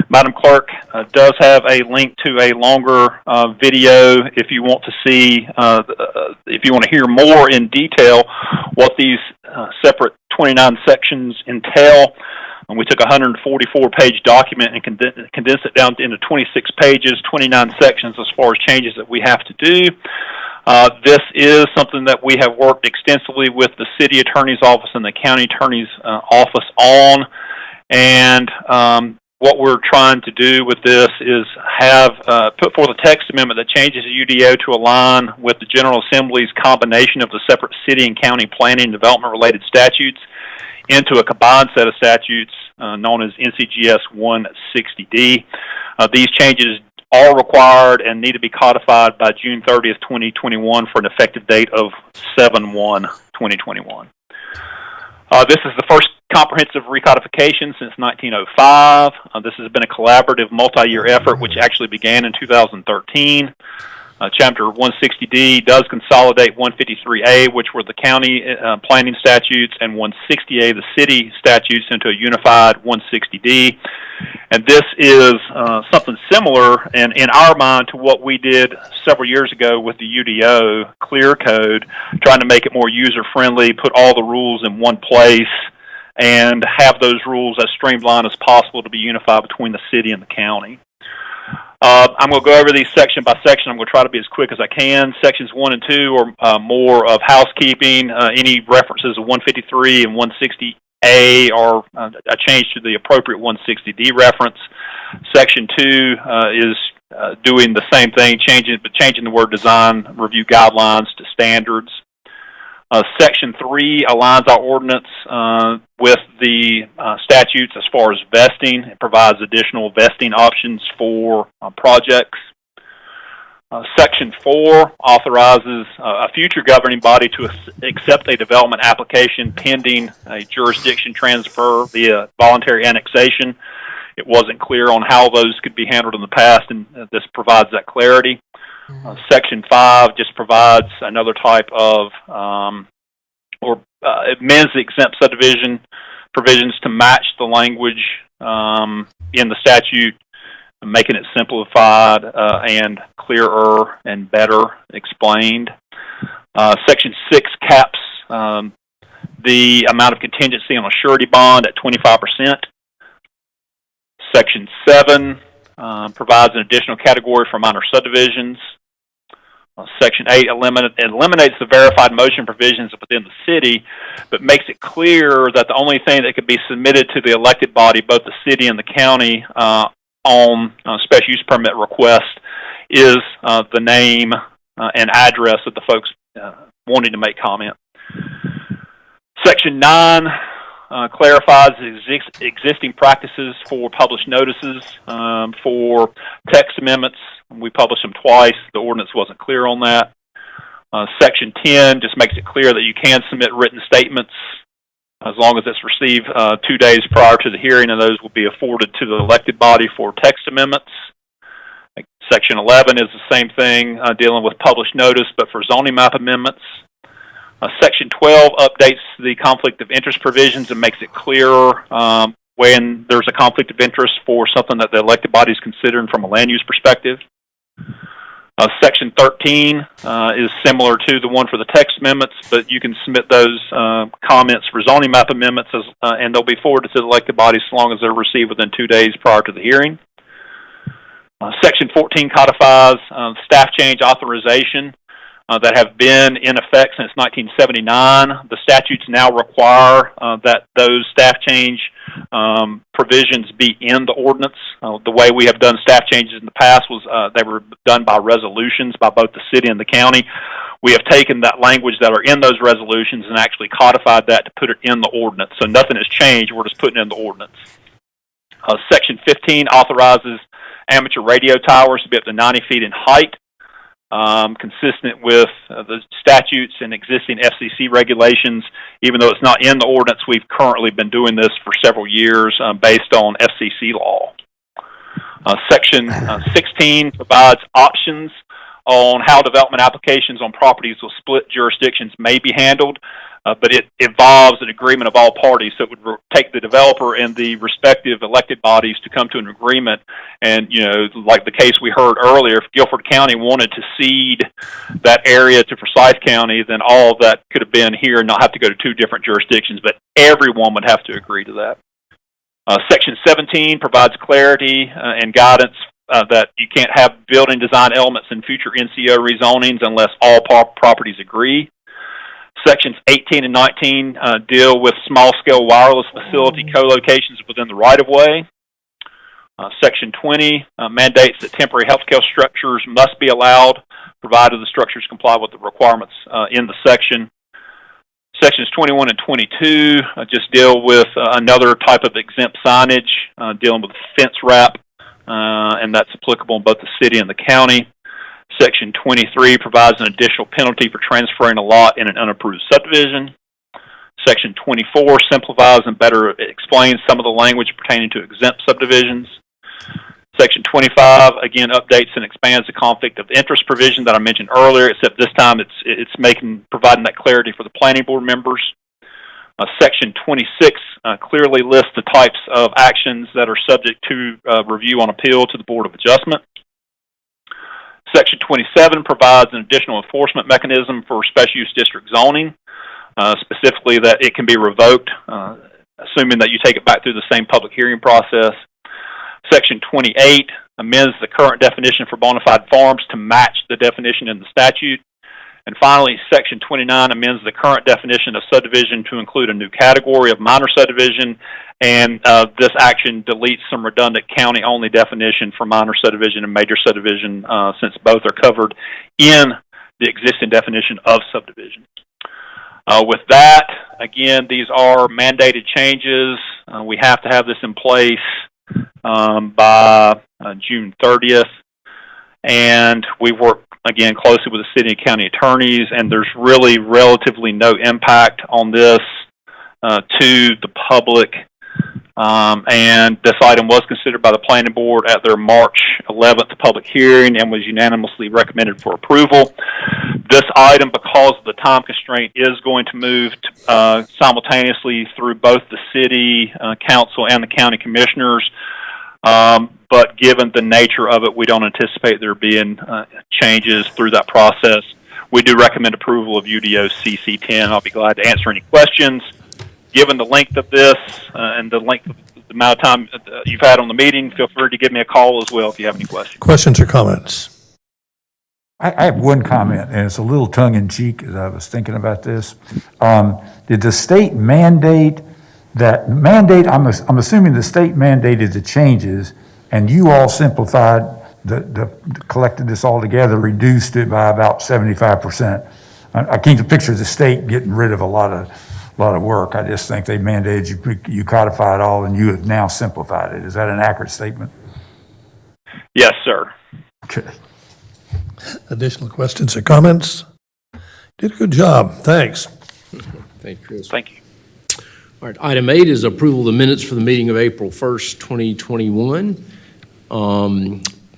Madam Clerk does have a link to a longer video if you want to see, if you want to hear more in detail what these separate 29 sections entail. And we took a 144-page document and condensed it down into 26 pages, 29 sections as far as changes that we have to do. This is something that we have worked extensively with the city attorney's office and the county attorney's office on. And what we're trying to do with this is have put forth a text amendment that changes the UDO to align with the General Assembly's combination of the separate city and county planning and development-related statutes into a combined set of statutes known as NCGS 160D. These changes are required and need to be codified by June 30th, 2021 for an effective date of 7/1/2021. This is the first comprehensive recodification since 1905. This has been a collaborative multi-year effort which actually began in 2013. Chapter 160D does consolidate 153A, which were the county planning statutes, and 160A, the city statutes, into a unified 160D. And this is something similar, and in our mind, to what we did several years ago with the UDO Clear Code, trying to make it more user-friendly, put all the rules in one place, and have those rules as streamlined as possible to be unified between the city and the county. I'm going to go over these section by section. I'm going to try to be as quick as I can. Sections 1 and 2 are more of housekeeping. Any references of 153 and 160A are a change to the appropriate 160D reference. Section 2 is doing the same thing, changing the word design review guidelines to standards. Section 3 aligns our ordinance with the statutes as far as vesting. It provides additional vesting options for projects. Section 4 authorizes a future governing body to accept a development application pending a jurisdiction transfer via voluntary annexation. It wasn't clear on how those could be handled in the past, and this provides that clarity. Section 5 just provides another type of, amends the exempt subdivision provisions to match the language in the statute, making it simplified and clearer and better explained. Section 6 caps the amount of contingency on a surety bond at 25%. Section 7 provides an additional category for minor subdivisions. Section 8 eliminates the verified motion provisions within the city, but makes it clear that the only thing that could be submitted to the elected body, both the city and the county, on special use permit request is the name and address of the folks wanting to make comment. Section 9 clarifies existing practices for published notices for text amendments. We published them twice. The ordinance wasn't clear on that. Section 10 just makes it clear that you can submit written statements as long as it's received 2 days prior to the hearing, and those will be afforded to the elected body for text amendments. Section 11 is the same thing, dealing with published notice, but for zoning map amendments. Section 12 updates the conflict of interest provisions and makes it clearer when there's a conflict of interest for something that the elected body is considering from a land use perspective. Section 13 is similar to the one for the text amendments, but you can submit those comments for zoning map amendments and they'll be forwarded to the elected body so long as they're received within 2 days prior to the hearing. Section 14 codifies staff change authorization that have been in effect since 1979. The statutes now require that those staff change provisions be in the ordinance. The way we have done staff changes in the past was they were done by resolutions by both the city and the county. We have taken that language that are in those resolutions and actually codified that to put it in the ordinance. So nothing has changed. We're just putting it in the ordinance. Section 15 authorizes amateur radio towers to be up to 90 feet in height. Consistent with the statutes and existing FCC regulations. Even though it's not in the ordinance, we've currently been doing this for several years based on FCC law. Section 16 provides options on how development applications on properties with split jurisdictions may be handled, but it involves an agreement of all parties. So it would take the developer and the respective elected bodies to come to an agreement. And, you know, like the case we heard earlier, if Guilford County wanted to cede that area to Forsyth County, then all of that could have been here and not have to go to 2 different jurisdictions, but everyone would have to agree to that. Section 17 provides clarity and guidance that you can't have building design elements in future NCO rezonings unless all properties agree. Sections 18 and 19 deal with small-scale wireless facility co-locations within the right-of-way. Section 20 mandates that temporary healthcare structures must be allowed, provided the structures comply with the requirements in the section. Sections 21 and 22 just deal with another type of exempt signage, dealing with fence wrap, and that's applicable in both the city and the county. Section 23 provides an additional penalty for transferring a lot in an unapproved subdivision. Section 24 simplifies and better explains some of the language pertaining to exempt subdivisions. Section 25, again, updates and expands the conflict of interest provision that I mentioned earlier, except this time it's providing that clarity for the planning board members. Section 26 clearly lists the types of actions that are subject to review on appeal to the Board of Adjustment. Section 27 provides an additional enforcement mechanism for special use district zoning, specifically that it can be revoked, assuming that you take it back through the same public hearing process. Section 28 amends the current definition for bona fide farms to match the definition in the statute. And finally, Section 29 amends the current definition of subdivision to include a new category of minor subdivision, and this action deletes some redundant county-only definition for minor subdivision and major subdivision, since both are covered in the existing definition of subdivision. With that, again, these are mandated changes. We have to have this in place by June 30th, and we work again closely with the city and county attorneys, and there's really relatively no impact on this to the public And this item was considered by the planning board at their March 11th public hearing and was unanimously recommended for approval. This item, because of the time constraint, is going to move simultaneously through both the city council and the county commissioners. But given the nature of it, we don't anticipate there being changes through that process. We do recommend approval of UDO CC10. I'll be glad to answer any questions. Given the length of this and the amount of time you've had on the meeting, feel free to give me a call as well if you have any questions. Questions or comments? I have one comment, and it's a little tongue-in-cheek as I was thinking about this. Did the state mandate I'm assuming the state mandated the changes, and you all simplified, collected this all together, reduced it by about 75%. I can't picture the state getting rid of a lot of work. I just think they mandated you codify it all, and you have now simplified it. Is that an accurate statement? Yes, sir. Okay. Additional questions or comments? Did a good job. Thanks. Thank you, Chris. Thank you. All right, item 8 is approval of the minutes for the meeting of April 1st, 2021.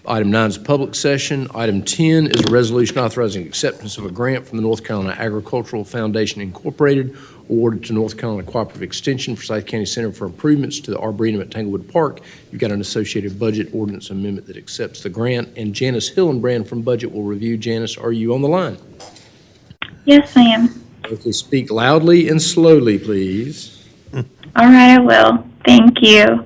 Item 9 is public session. Item 10 is a resolution authorizing acceptance of a grant from the North Carolina Agricultural Foundation Incorporated, awarded to North Carolina Cooperative Extension Forsyth County Center for improvements to the Arboretum at Tanglewood Park. You've got an associated budget ordinance amendment that accepts the grant, and Janice Hillenbrand from Budget will review. Janice, are you on the line? Yes, I am. Okay, speak loudly and slowly, please. All right, I will. Thank you.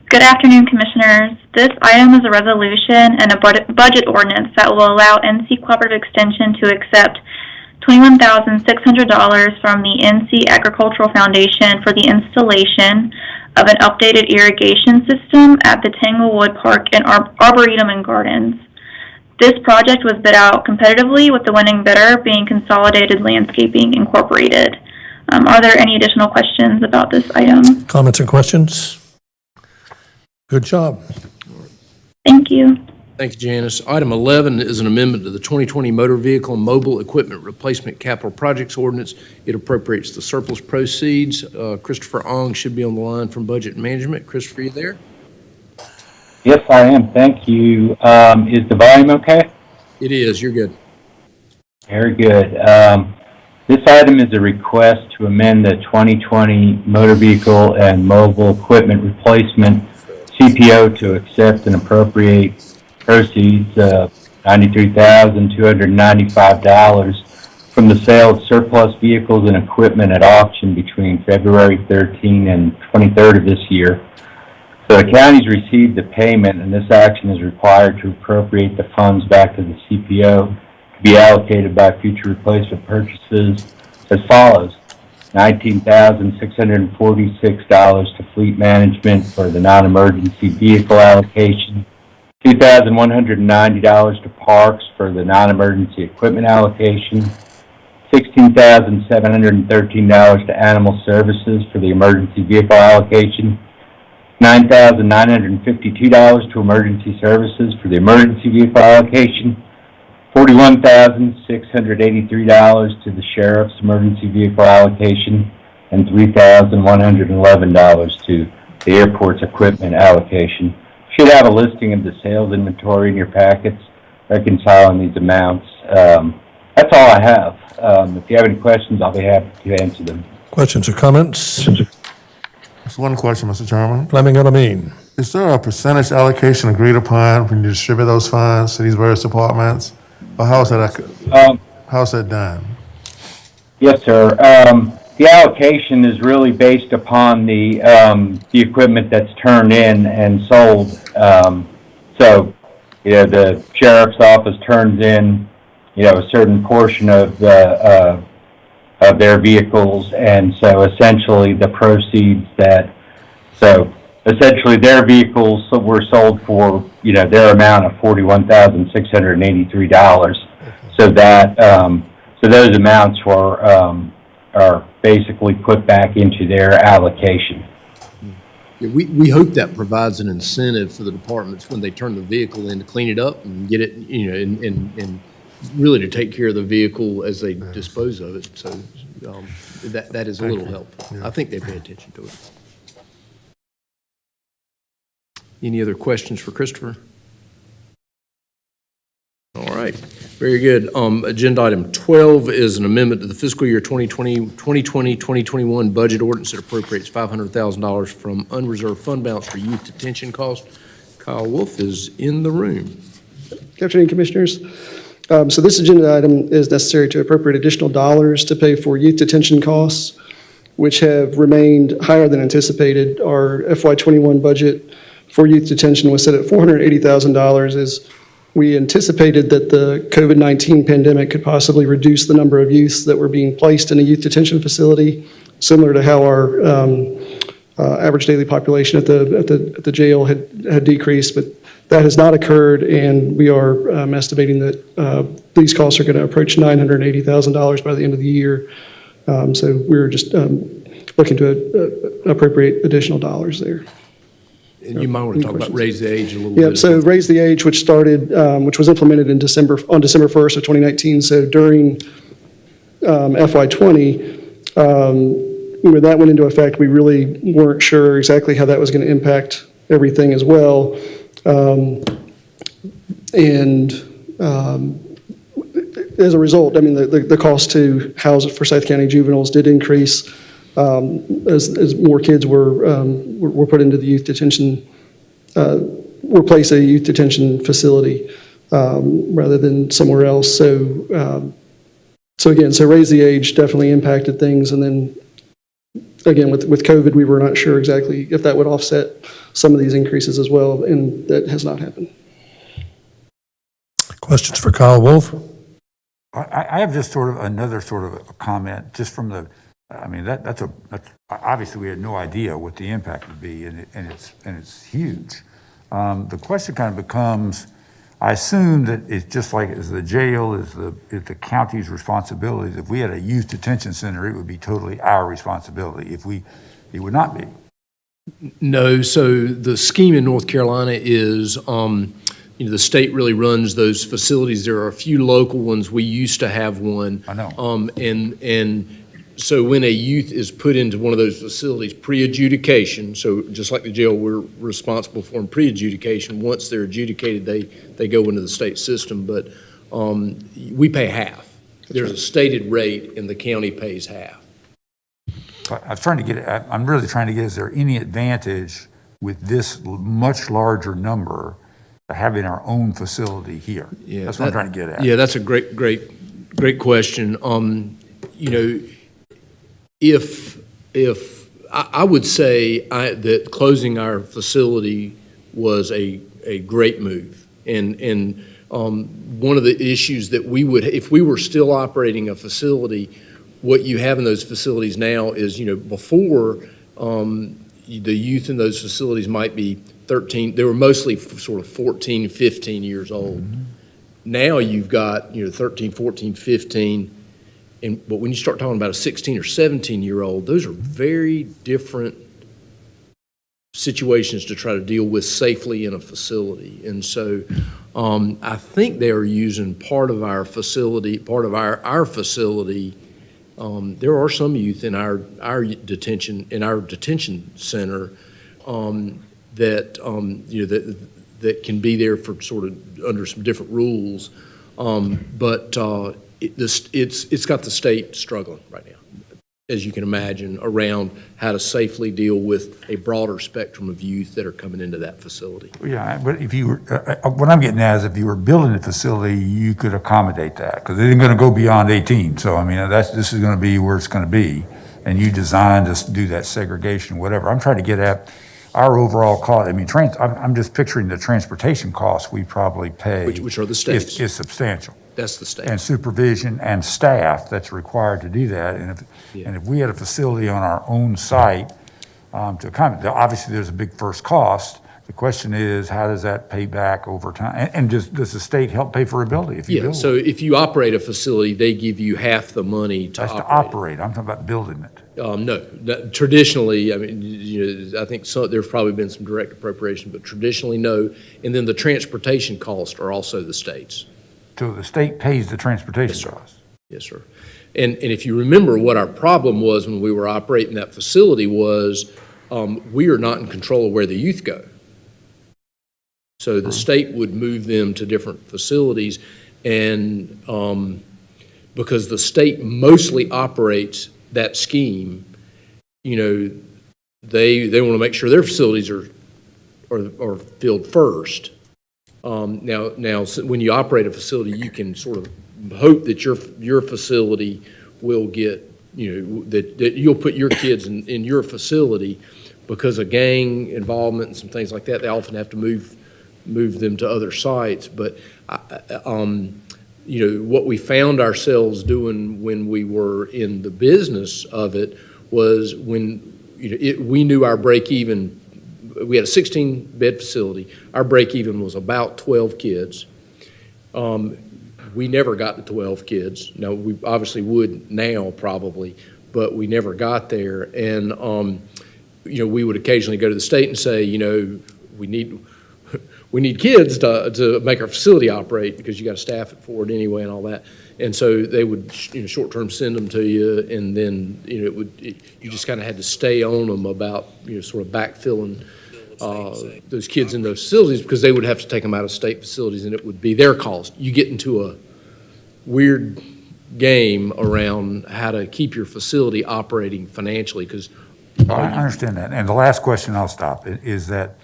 Good afternoon, Commissioners. This item is a resolution and a budget ordinance that will allow NC Cooperative Extension to accept $21,600 from the NC Agricultural Foundation for the installation of an updated irrigation system at the Tanglewood Park and Arboretum and Gardens. This project was bid out competitively, with the winning bidder being Consolidated Landscaping Incorporated. Are there any additional questions about this item? Comments or questions? Good job. Thank you. Thank you, Janice. Item 11 is an amendment to the 2020 Motor Vehicle and Mobile Equipment Replacement Capital Projects Ordinance. It appropriates the surplus proceeds. Christopher Ong should be on the line from Budget Management. Christopher, you there? Yes, I am. Thank you. Is the volume okay? It is. You're good. Very good. This item is a request to amend the 2020 Motor Vehicle and Mobile Equipment Replacement CPO to accept and appropriate proceeds of $93,295 from the sale of surplus vehicles and equipment at auction between February 13 and 23rd of this year. So the county's received the payment, and this action is required to appropriate the funds back to the CPO to be allocated by future replacement purchases as follows: $19,646 to fleet management for the non-emergency vehicle allocation, $2,190 to parks for the non-emergency equipment allocation, $16,713 to animal services for the emergency vehicle allocation, $9,952 to emergency services for the emergency vehicle allocation, $41,683 to the sheriff's emergency vehicle allocation, and $3,111 to the airport's equipment allocation. Should have a listing of the sales inventory in your packets reconciling these amounts. That's all I have. If you have any questions, I'll be happy to answer them. Questions or comments? Just one question, Mr. Chairman. Fleming and Amin. Is there a percentage allocation agreed upon when you distribute those funds to these various departments? Or how's that done? Yes, sir. The allocation is really based upon the equipment that's turned in and sold. So, the sheriff's office turns in, a certain portion of their vehicles, and so essentially the proceeds their vehicles were sold for, their amount of $41,683. So that, those amounts are basically put back into their allocation. Yeah, we hope that provides an incentive for the departments when they turn the vehicle in to clean it up and get it, and really to take care of the vehicle as they dispose of it. So that is a little helpful. Yeah. I think they pay attention to it. Any other questions for Christopher? All right, very good. Agenda item 12 is an amendment to the fiscal year 2020-2021 budget ordinance that appropriates $500,000 from unreserved fund balance for youth detention costs. Kyle Wolf is in the room. Good afternoon, Commissioners. So this agenda item is necessary to appropriate additional dollars to pay for youth detention costs, which have remained higher than anticipated. Our FY21 budget for youth detention was set at $480,000 as we anticipated that the COVID-19 pandemic could possibly reduce the number of youths that were being placed in a youth detention facility, similar to how our average daily population at the jail had decreased, but that has not occurred, and we are estimating that these costs are going to approach $980,000 by the end of the year. So we're just looking to appropriate additional dollars there. And you might want to talk about raise the age a little Yeah, bit. so raise the age, which started, which was implemented on December 1st of 2019. So during FY20, when that went into effect, we really weren't sure exactly how that was going to impact everything as well. As a result, I mean, the cost to house Forsyth County juveniles did increase as more kids were put into the youth detention, were placed at a youth detention facility rather than somewhere else. So again, raise the age definitely impacted things. And then again, with COVID, we were not sure exactly if that would offset some of these increases as well, and that has not happened. Questions for Kyle Wolf? I have just sort of another sort of a comment, just from the, I mean, that's obviously we had no idea what the impact would be, and it's huge. The question kind of becomes, I assume that it's just like as the jail is the county's responsibility. If we had a youth detention center, it would be totally our responsibility. It would not be. No, so the scheme in North Carolina is, the state really runs those facilities. There are a few local ones. We used to have one. I know. And so when a youth is put into one of those facilities, pre-adjudication, so just like the jail, we're responsible for them pre-adjudication. Once they're adjudicated, they go into the state system, but we pay half. There's a stated rate, and the county pays half. I'm really trying to get, is there any advantage with this much larger number to having our own facility here? Yeah, that's what I'm trying to get at. Yeah, that's a great question. If I would say that closing our facility was a great move, and one of the issues that we would, if we were still operating a facility, what you have in those facilities now is, before the youth in those facilities might be 13, they were mostly sort of 14, 15 years old. Mm-hmm. Now you've got, 13, 14, 15, but when you start talking about a 16 or 17-year-old, those are very different situations to try to deal with safely in a facility. And so I think they are using part of our facility, our facility. There are some youth in our detention center that can be there for sort of under some different rules, but it's got the state struggling right now, as you can imagine, around how to safely deal with a broader spectrum of youth that are coming into that facility. Yeah, but if you were, what I'm getting at is if you were building a facility, you could accommodate that, because it isn't going to go beyond 18. So, I mean, this is going to be where it's going to be, and you designed to do that segregation, whatever. I'm trying to get at our overall cost. I mean, I'm just picturing the transportation costs we probably pay. Which are the state's. Is substantial. That's the state. And supervision and staff that's required to do that. And if we had a facility on our own site to accommodate, obviously there's a big first cost. The question is, how does that pay back over time? And does the state help pay for a building if you build it? So if you operate a facility, they give you half the money to That's operate. to operate. I'm talking about building it. No, traditionally, I mean, I think there's probably been some direct appropriation, but traditionally, no. And then the transportation costs are also the state's. So the state pays the transportation costs? Yes, sir. And if you remember, what our problem was when we were operating that facility was we are not in control of where the youth go. So the state would move them to different facilities, and because the state mostly operates that scheme, you know, they want to make sure their facilities are filled first. Now, when you operate a facility, you can sort of hope that your facility will get, you know, that you'll put your kids in your facility, because of gang involvement and some things like that. They often have to move them to other sites. But you know, what we found ourselves doing when we were in the business of it was, when we knew our break even. We had a 16-bed facility. Our break even was about 12 kids. We never got to 12 kids. Now, we obviously would now probably, but we never got there. And you know, we would occasionally go to the state and say, you know, we need kids to make our facility operate, because you got to staff it for it anyway and all that. And so they would, you know, short-term send them to you, and then, you know, you just kind of had to stay on them about, you know, sort of backfilling those kids in those facilities, because they would have to take them out of state facilities, and it would be their cost. You get into a weird game around how to keep your facility operating financially, because I understand that. And the last question, I'll stop, is that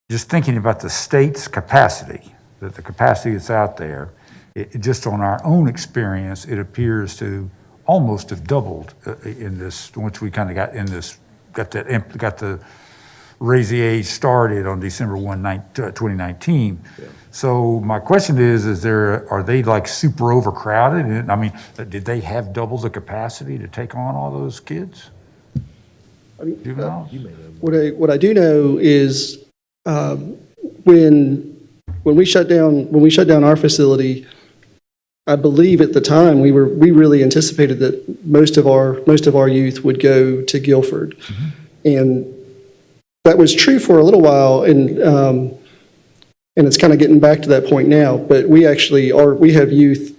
just thinking about the state's capacity, that the capacity that's out there, just on our own experience, it appears to almost have doubled in this, once we kind of got in this, got the raise the age started on December 1, 2019. Yeah. So my question is are they like super overcrowded? And I mean, did they have double the capacity to take on all those kids? I mean, Juveniles? What I do know is when we shut down our facility, I believe at the time we really anticipated that most of our youth would go to Guilford, and that was true for a little while, and it's kind of getting back to that point now. But we have youth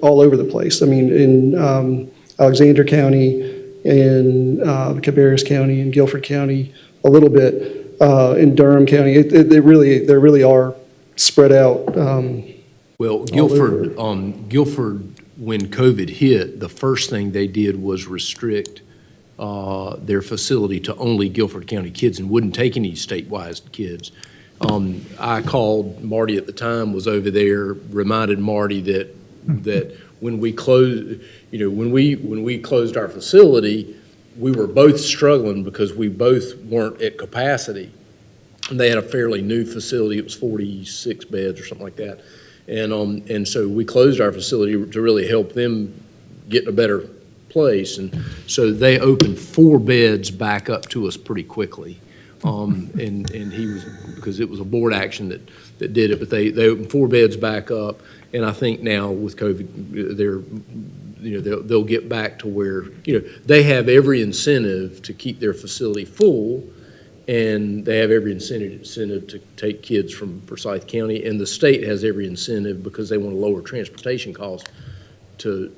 all over the place. I mean, in Alexander County, in Cabarrus County, in Guilford County, a little bit, in Durham County. They really are spread out. Well, Guilford, when COVID hit, the first thing they did was restrict their facility to only Guilford County kids, and wouldn't take any statewide kids. I called Marty at the time, was over there, reminded Marty that when we closed, you know, when we closed our facility, we were both struggling because we both weren't at capacity. And they had a fairly new facility. It was 46 beds or something like that. And so we closed our facility to really help them get in a better place. And so they opened 4 beds back up to us pretty quickly. And he was, because it was a board action that did it, but they opened 4 beds back up. And I think now with COVID, they'll get back to where, you know, they have every incentive to keep their facility full, and they have every incentive to take kids from Forsyth County, and the state has every incentive, because they want to lower transportation costs, to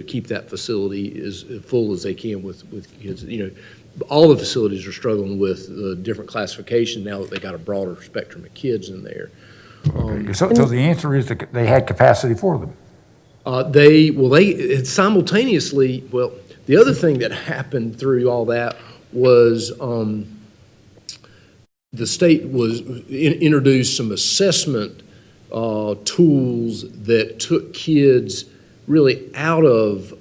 keep that facility as full as they can with kids. You know, all the facilities are struggling with the different classification now that they got a broader spectrum of kids in there. So the answer is that they had capacity for them. They simultaneously, the other thing that happened through all that was the state introduced some assessment tools that took kids really out of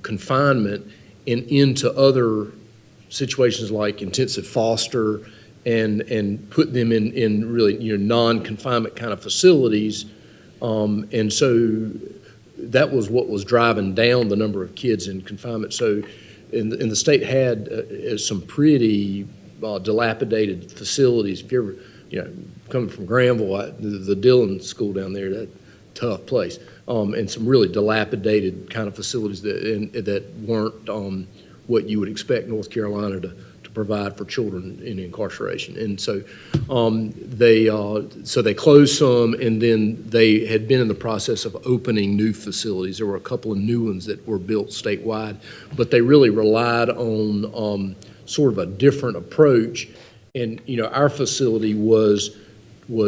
confinement and into other situations like intensive foster, and put them in really, you know, non-confinement kind of facilities. And so that was what was driving down the number of kids in confinement. So, and the state had some pretty dilapidated facilities. If you're ever, you know, coming from Granville, the Dillon School down there, that tough place, and some really dilapidated kind of facilities that weren't what you would expect North Carolina to provide for children in incarceration. And so they closed some, and then they had been in the process of opening new facilities. There were a couple of new ones that were built statewide, but they really relied on sort of a different approach. And, our facility was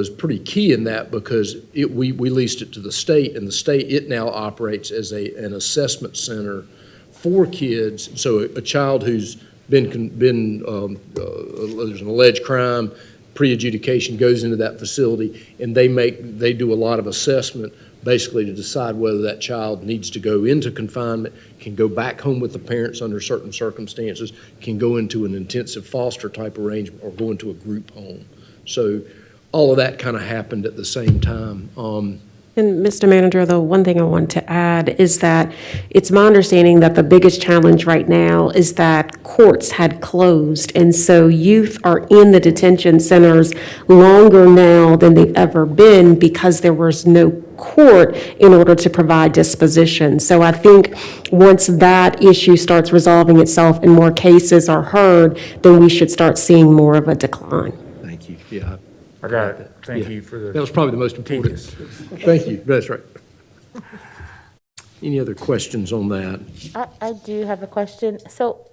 pretty key in that because we leased it to the state, and the state, it now operates as an assessment center for kids. So a child who's there's an alleged crime, pre-adjudication goes into that facility, and they do a lot of assessment basically to decide whether that child needs to go into confinement, can go back home with the parents under certain circumstances, can go into an intensive foster type arrangement, or go into a group home. So all of that kind of happened at the same time. And Mr. Manager, the one thing I want to add is that it's my understanding that the biggest challenge right now is that courts had closed. And so youth are in the detention centers longer now than they've ever been because there was no court in order to provide disposition. So I think once that issue starts resolving itself and more cases are heard, then we should start seeing more of a decline. Thank you. Yeah. I got it. Thank you for the. That was probably the most important. Thank you. That's right. Any other questions on that? I do have a question. So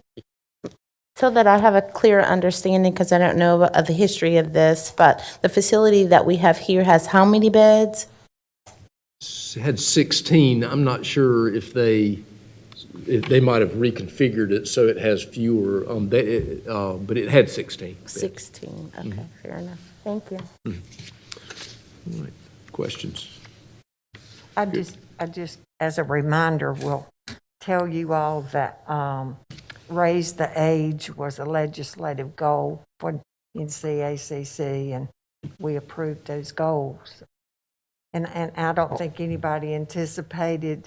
that I have a clear understanding, because I don't know of the history of this, but the facility that we have here has how many beds? It had 16. I'm not sure if they might have reconfigured it so it has fewer, but it had 16. 16, okay, fair enough. Thank you. All right. Questions? I just, as a reminder, will tell you all that raise the age was a legislative goal for NCACC, and we approved those goals. And I don't think anybody anticipated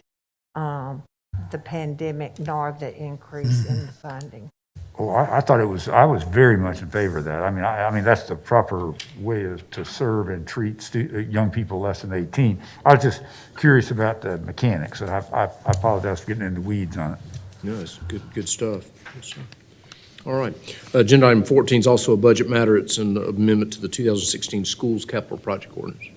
the pandemic nor the increase in the funding. Well, I thought I was very much in favor of that. I mean, that's the proper way to serve and treat young people less than 18. I was just curious about the mechanics, and I apologize for getting into weeds on it. No, it's good stuff. Good stuff. All right. Agenda item 14 is also a budget matter. It's an amendment to the 2016 Schools Capital Project Ordinance.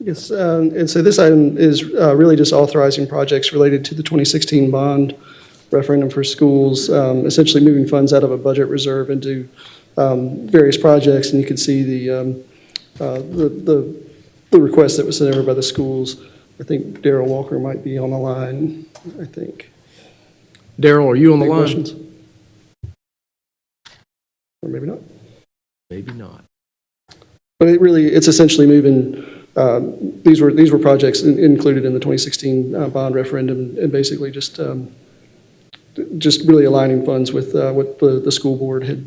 Yes, and so this item is really just authorizing projects related to the 2016 bond referendum for schools, essentially moving funds out of a budget reserve into various projects. And you can see the request that was sent over by the schools. I think Darrell Walker might be on the line, I think. Darrell, are you on the line? Questions? Or maybe not. Maybe not. But it's essentially moving, these were projects included in the 2016 bond referendum, and basically just really aligning funds with what the school board had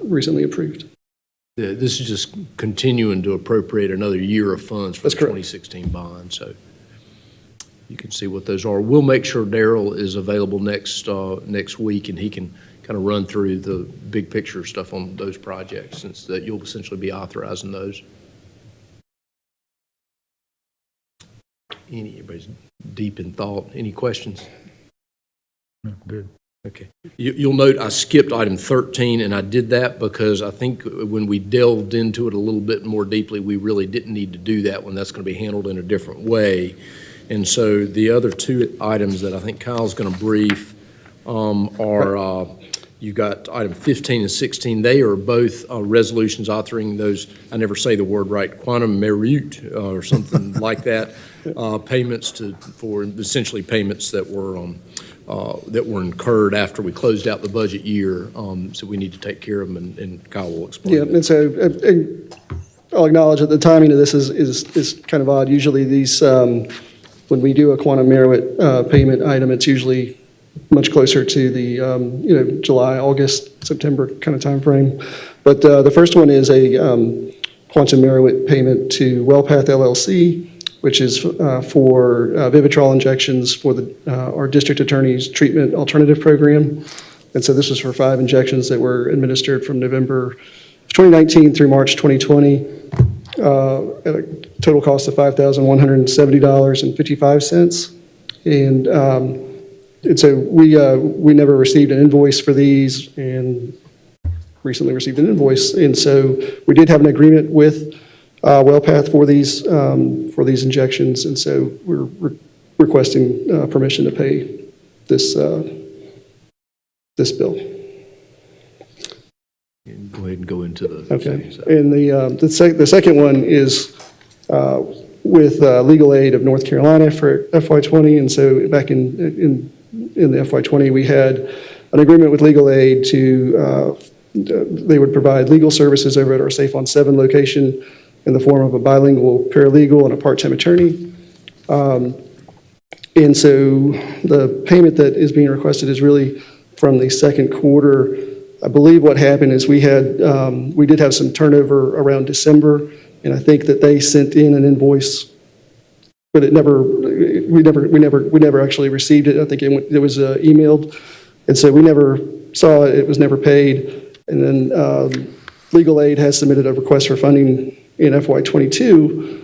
recently approved. Yeah, this is just continuing to appropriate another year of funds for That's the correct. 2016 bond. So you can see what those are. We'll make sure Darrell is available next week, and he can kind of run through the big picture stuff on those projects, since that you'll essentially be authorizing those. Anybody's deep in thought? Any questions? Good. Okay. You'll note I skipped item 13, and I did that because I think when we delved into it a little bit more deeply, we really didn't need to do that one. That's going to be handled in a different way. And so the other two items that I think Kyle's going to brief are you got item 15 and 16. They are both resolutions authoring those, I never say the word right, quantum merit or something like that, payments for essentially payments that were incurred after we closed out the budget year. So we need to take care of them, and Kyle will explain. Yeah, and so I'll acknowledge that the timing of this is kind of odd. Usually these, when we do a quantum merit payment item, it's usually much closer to the July, August, September kind of timeframe. But the first one is a quantum merit payment to WellPath LLC, which is for Vivitrol injections for our district attorney's treatment alternative program. And so this was for 5 injections that were administered from November 2019 through March 2020 at a total cost of $5,170.55. And so we never received an invoice for these, and recently received an invoice. And so we did have an agreement with WellPath for these injections, and so we're requesting permission to pay this bill. go ahead and go into the. Okay. so. And the second one is with Legal Aid of North Carolina for FY20. And so back in the FY20, we had an agreement with Legal Aid to, they would provide legal services over at our Safe on 7 location in the form of a bilingual paralegal and a part-time attorney. And so the payment that is being requested is really from the second quarter. I believe what happened is we did have some turnover around December, and I think that they sent in an invoice, but we never actually received it. I think it was emailed, and so we never saw it. It was never paid. And then Legal Aid has submitted a request for funding in FY22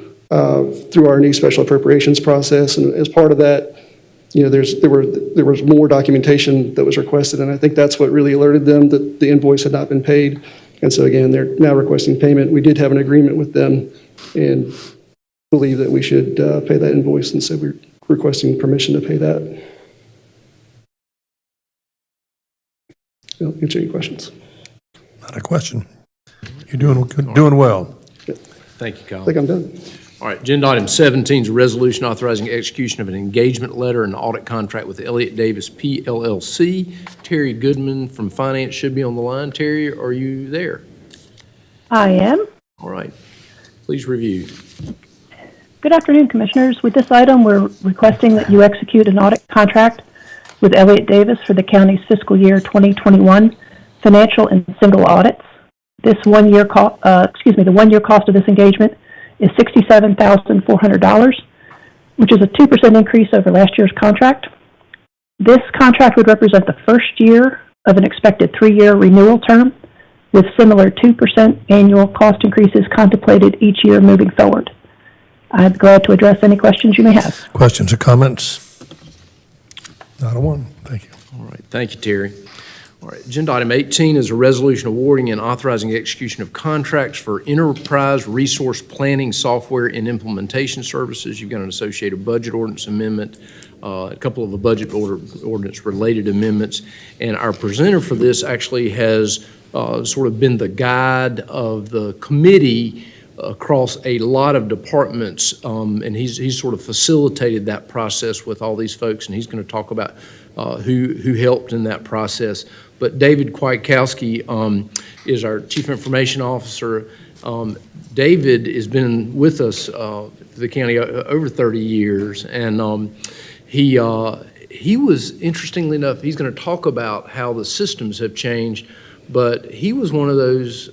through our new special appropriations process, and as part of that, there was more documentation that was requested, and I think that's what really alerted them that the invoice had not been paid. And so again, they're now requesting payment. We did have an agreement with them and believe that we should pay that invoice, and so we're requesting permission to pay that. I'll answer any questions. Not a question. You're doing well. Thank you, Kyle. I think I'm done. All right, agenda item 17 is a resolution authorizing execution of an engagement letter and audit contract with Elliot Davis Pllc. Terry Goodman from Finance should be on the line. Terry, are you there? I am. All right, please review. Good afternoon, Commissioners. With this item, we're requesting that you execute an audit contract with Elliot Davis for the county's fiscal year 2021 financial and single audits. The 1 year cost of this engagement is $67,400, which is a 2% increase over last year's contract. This contract would represent the first year of an expected 3-year renewal term, with similar 2% annual cost increases contemplated each year moving forward. I'm glad to address any questions you may have. Questions or comments? Not a one. Thank you. All right, thank you, Terry. All right, agenda item 18 is a resolution awarding and authorizing execution of contracts for enterprise resource planning software and implementation services. You've got an associated budget ordinance amendment, a couple of the budget ordinance related amendments, and our presenter for this actually has sort of been the guide of the committee across a lot of departments, and he's sort of facilitated that process with all these folks, and he's going to talk about who helped in that process. But David Kweikowski is our Chief Information Officer. David has been with us for the county over 30 years, and he was, interestingly enough, he's going to talk about how the systems have changed, but he was one of those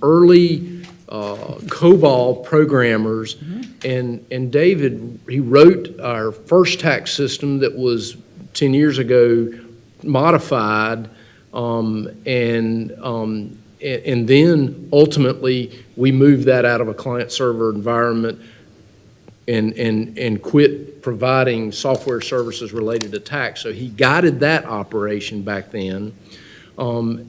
early COBOL programmers, and David, he wrote our first tax system that was 10 years ago modified, and then ultimately we moved that out of a client server environment and quit providing software services related to tax. So he guided that operation back then.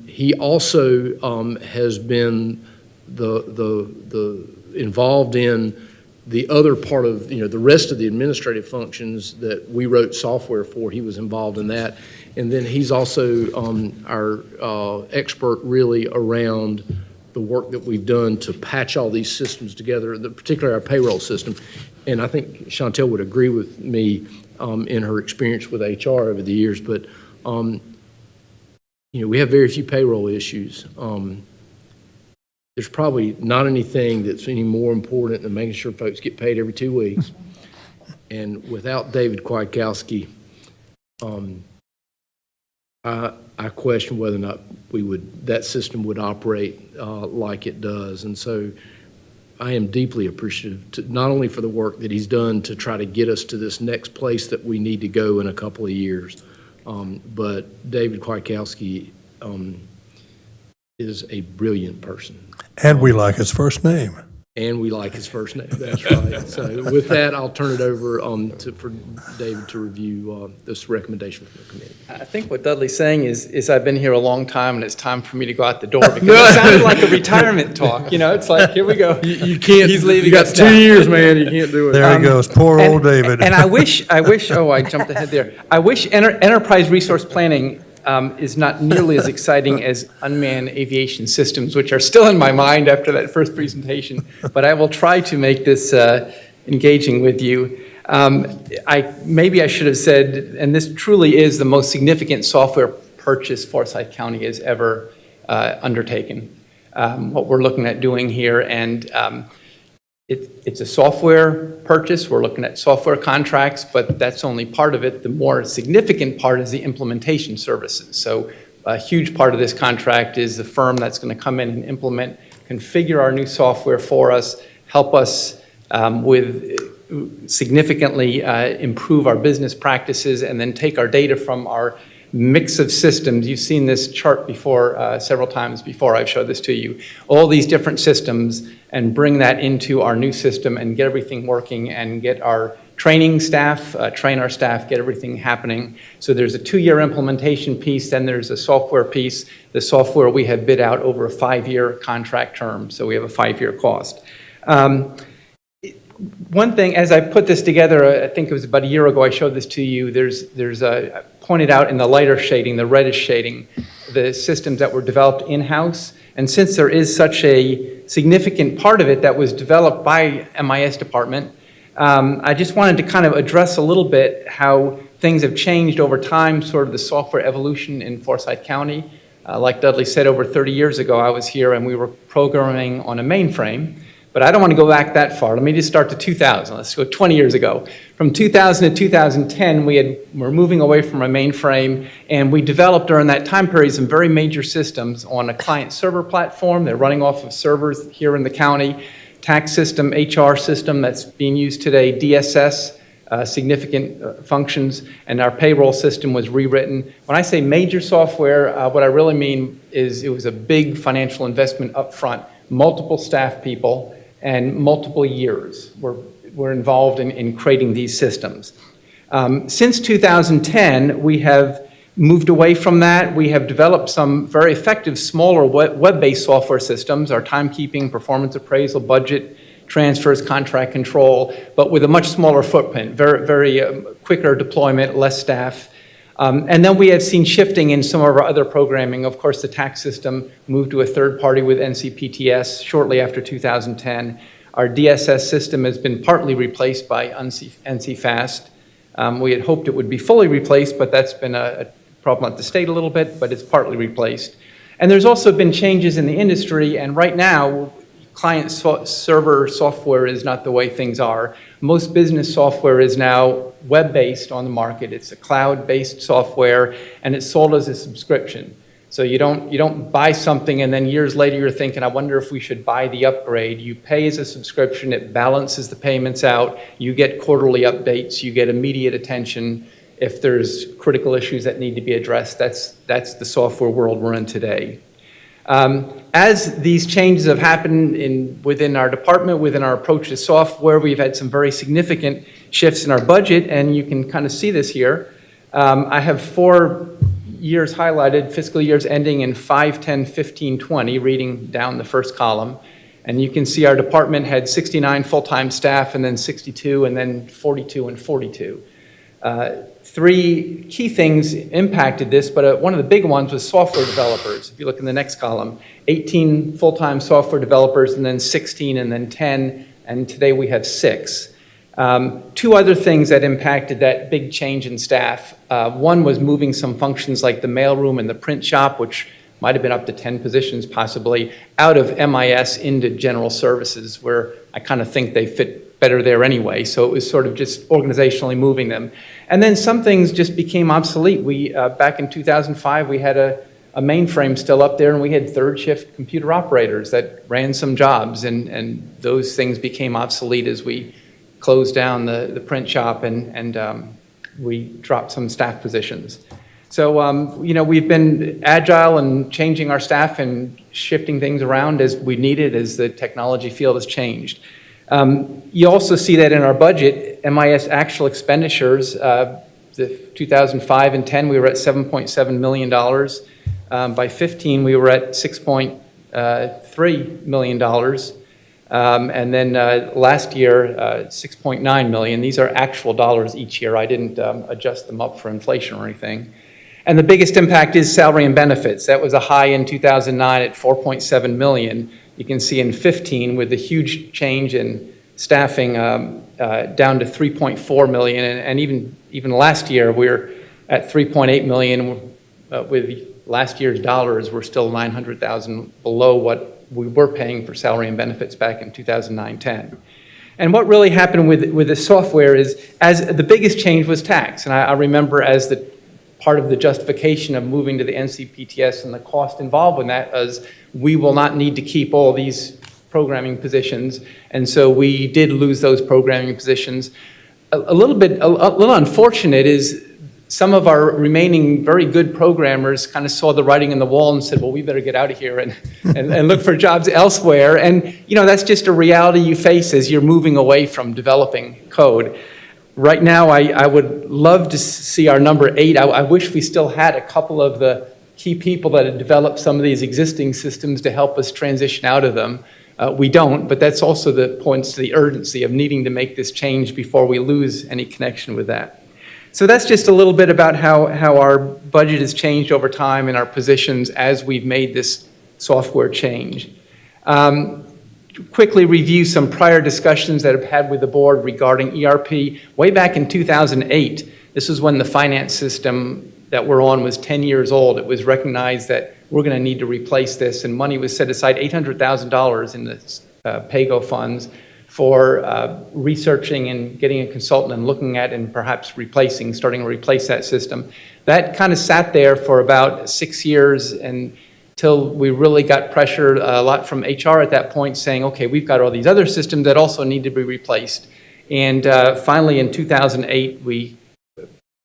He also has been the involved in the other part of, the rest of the administrative functions that we wrote software for. He was involved in that. And then he's also our expert really around the work that we've done to patch all these systems together, particularly our payroll system. And I think Chantel would agree with me in her experience with HR over the years, but we have very few payroll issues. There's probably not anything that's any more important than making sure folks get paid every 2 weeks. And without David Kweikowski, I question whether or not that system would operate like it does. And so I am deeply appreciative, not only for the work that he's done to try to get us to this next place that we need to go in a couple of years, but David Kweikowski is a brilliant person. And we like his first name. And we like his first name, that's right. So with that, I'll turn it over for David to review this recommendation from the committee. I think what Dudley's saying is I've been here a long time and it's time for me to go out the door, because it sounded like a retirement talk, it's like, here we go. You can't, He's leaving you got us 2 now. years, man, you can't do it. There he goes, poor old David. And I wish, oh, I jumped ahead there. I wish enterprise resource planning is not nearly as exciting as unmanned aviation systems, which are still in my mind after that first presentation, but I will try to make this engaging with you. Maybe I should have said, and this truly is the most significant software purchase Forsyth County has ever undertaken. What we're looking at doing here, and it's a software purchase. We're looking at software contracts, but that's only part of it. The more significant part is the implementation services. So a huge part of this contract is the firm that's going to come in and implement, configure our new software for us, help us significantly improve our business practices, and then take our data from our mix of systems. You've seen this chart before, several times before I've showed this to you, all these different systems, and bring that into our new system and get everything working and get our training staff, train our staff, get everything happening. So there's a 2-year implementation piece, then there's a software piece. The software we have bid out over a 5-year contract term, so we have a 5-year cost. One thing, as I put this together, I think it was about a year ago I showed this to you, there's pointed out in the lighter shading, the reddish shading, the systems that were developed in-house. And since there is such a significant part of it that was developed by MIS department, I just wanted to kind of address a little bit how things have changed over time, sort of the software evolution in Forsyth County. Like Dudley said, over 30 years ago, I was here and we were programming on a mainframe. But I don't want to go back that far. Let me just start to 2000. Let's go 20 years ago. From 2000 to 2010, we're moving away from a mainframe, and we developed during that time period some very major systems on a client server platform. They're running off of servers here in the county. Tax system, HR system that's being used today, DSS, significant functions, and our payroll system was rewritten. When I say major software, what I really mean is it was a big financial investment up front, multiple staff people, and multiple years were involved in creating these systems. Since 2010, we have moved away from that. We have developed some very effective, smaller web-based software systems, our timekeeping, performance appraisal, budget transfers, contract control, but with a much smaller footprint, very quicker deployment, less staff. And then we have seen shifting in some of our other programming. Of course, the tax system moved to a third party with NCPTS shortly after 2010. Our DSS system has been partly replaced by NCFast. We had hoped it would be fully replaced, but that's been a problem at the state a little bit, but it's partly replaced. And there's also been changes in the industry, and right now, client server software is not the way things are. Most business software is now web-based on the market. It's a cloud-based software, and it's sold as a subscription. So you don't buy something and then years later you're thinking, I wonder if we should buy the upgrade. You pay as a subscription, it balances the payments out, you get quarterly updates, you get immediate attention. If there's critical issues that need to be addressed, that's the software world we're in today. As these changes have happened within our department, within our approach to software, we've had some very significant shifts in our budget, and you can kind of see this here. I have 4 years highlighted, fiscal years ending in 5, 10, 15, 20, reading down the first column. And you can see our department had 69 full-time staff, and then 62, and then 42 and 42. 3 key things impacted this, but one of the big ones was software developers. If you look in the next column, 18 full-time software developers, and then 16, and then 10, and today we have 6. 2 other things that impacted that big change in staff. One was moving some functions like the mailroom and the print shop, which might have been up to 10 positions possibly, out of MIS into general services, where I kind of think they fit better there anyway. So it was sort of just organizationally moving them. And then some things just became obsolete. We, back in 2005, we had a mainframe still up there, and we had third shift computer operators that ran some jobs, and those things became obsolete as we closed down the print shop and we dropped some staff positions. So, we've been agile and changing our staff and shifting things around as we needed, as the technology field has changed. You also see that in our budget, MIS actual expenditures, the 2005 and 10, we were at $7.7 million. By 15, we were at $6.3 million. And then last year, $6.9 million. These are actual dollars each year. I didn't adjust them up for inflation or anything. And the biggest impact is salary and benefits. That was a high in 2009 at 4.7 million. You can see in 15 with the huge change in staffing down to 3.4 million. And even last year, we're at 3.8 million. With last year's dollars, we're still 900,000 below what we were paying for salary and benefits back in 2009-10. And what really happened with the software is, as the biggest change was tax. And I remember as the part of the justification of moving to the NCPTS and the cost involved with that is we will not need to keep all these programming positions. And so we did lose those programming positions. A little unfortunate is some of our remaining very good programmers kind of saw the writing on the wall and said, well, we better get out of here and look for jobs elsewhere. And, you know, that's just a reality you face as you're moving away from developing code. Right now, I would love to see our number 8. I wish we still had a couple of the key people that had developed some of these existing systems to help us transition out of them. We don't, but that's also the points to the urgency of needing to make this change before we lose any connection with that. So that's just a little bit about how our budget has changed over time and our positions as we've made this software change. Quickly review some prior discussions that I've had with the board regarding ERP. Way back in 2008, this is when the finance system that we're on was 10 years old. It was recognized that we're going to need to replace this, and money was set aside, $800,000 in the PAYGO funds for researching and getting a consultant and looking at and perhaps starting to replace that system. That kind of sat there for about 6 years until we really got pressure a lot from HR at that point saying, okay, we've got all these other systems that also need to be replaced. And finally in 2008, we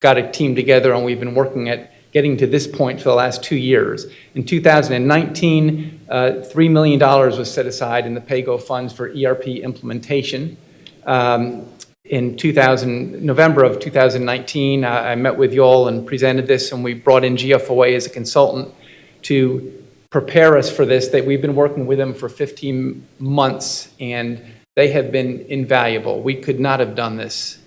got a team together and we've been working at getting to this point for the last 2 years. In 2019, $3 million was set aside in the PAYGO funds for ERP implementation. In November of 2019, I met with y'all and presented this, and we brought in GFOA as a consultant to prepare us for this. That we've been working with them for 15 months, and they have been invaluable. We could not have done this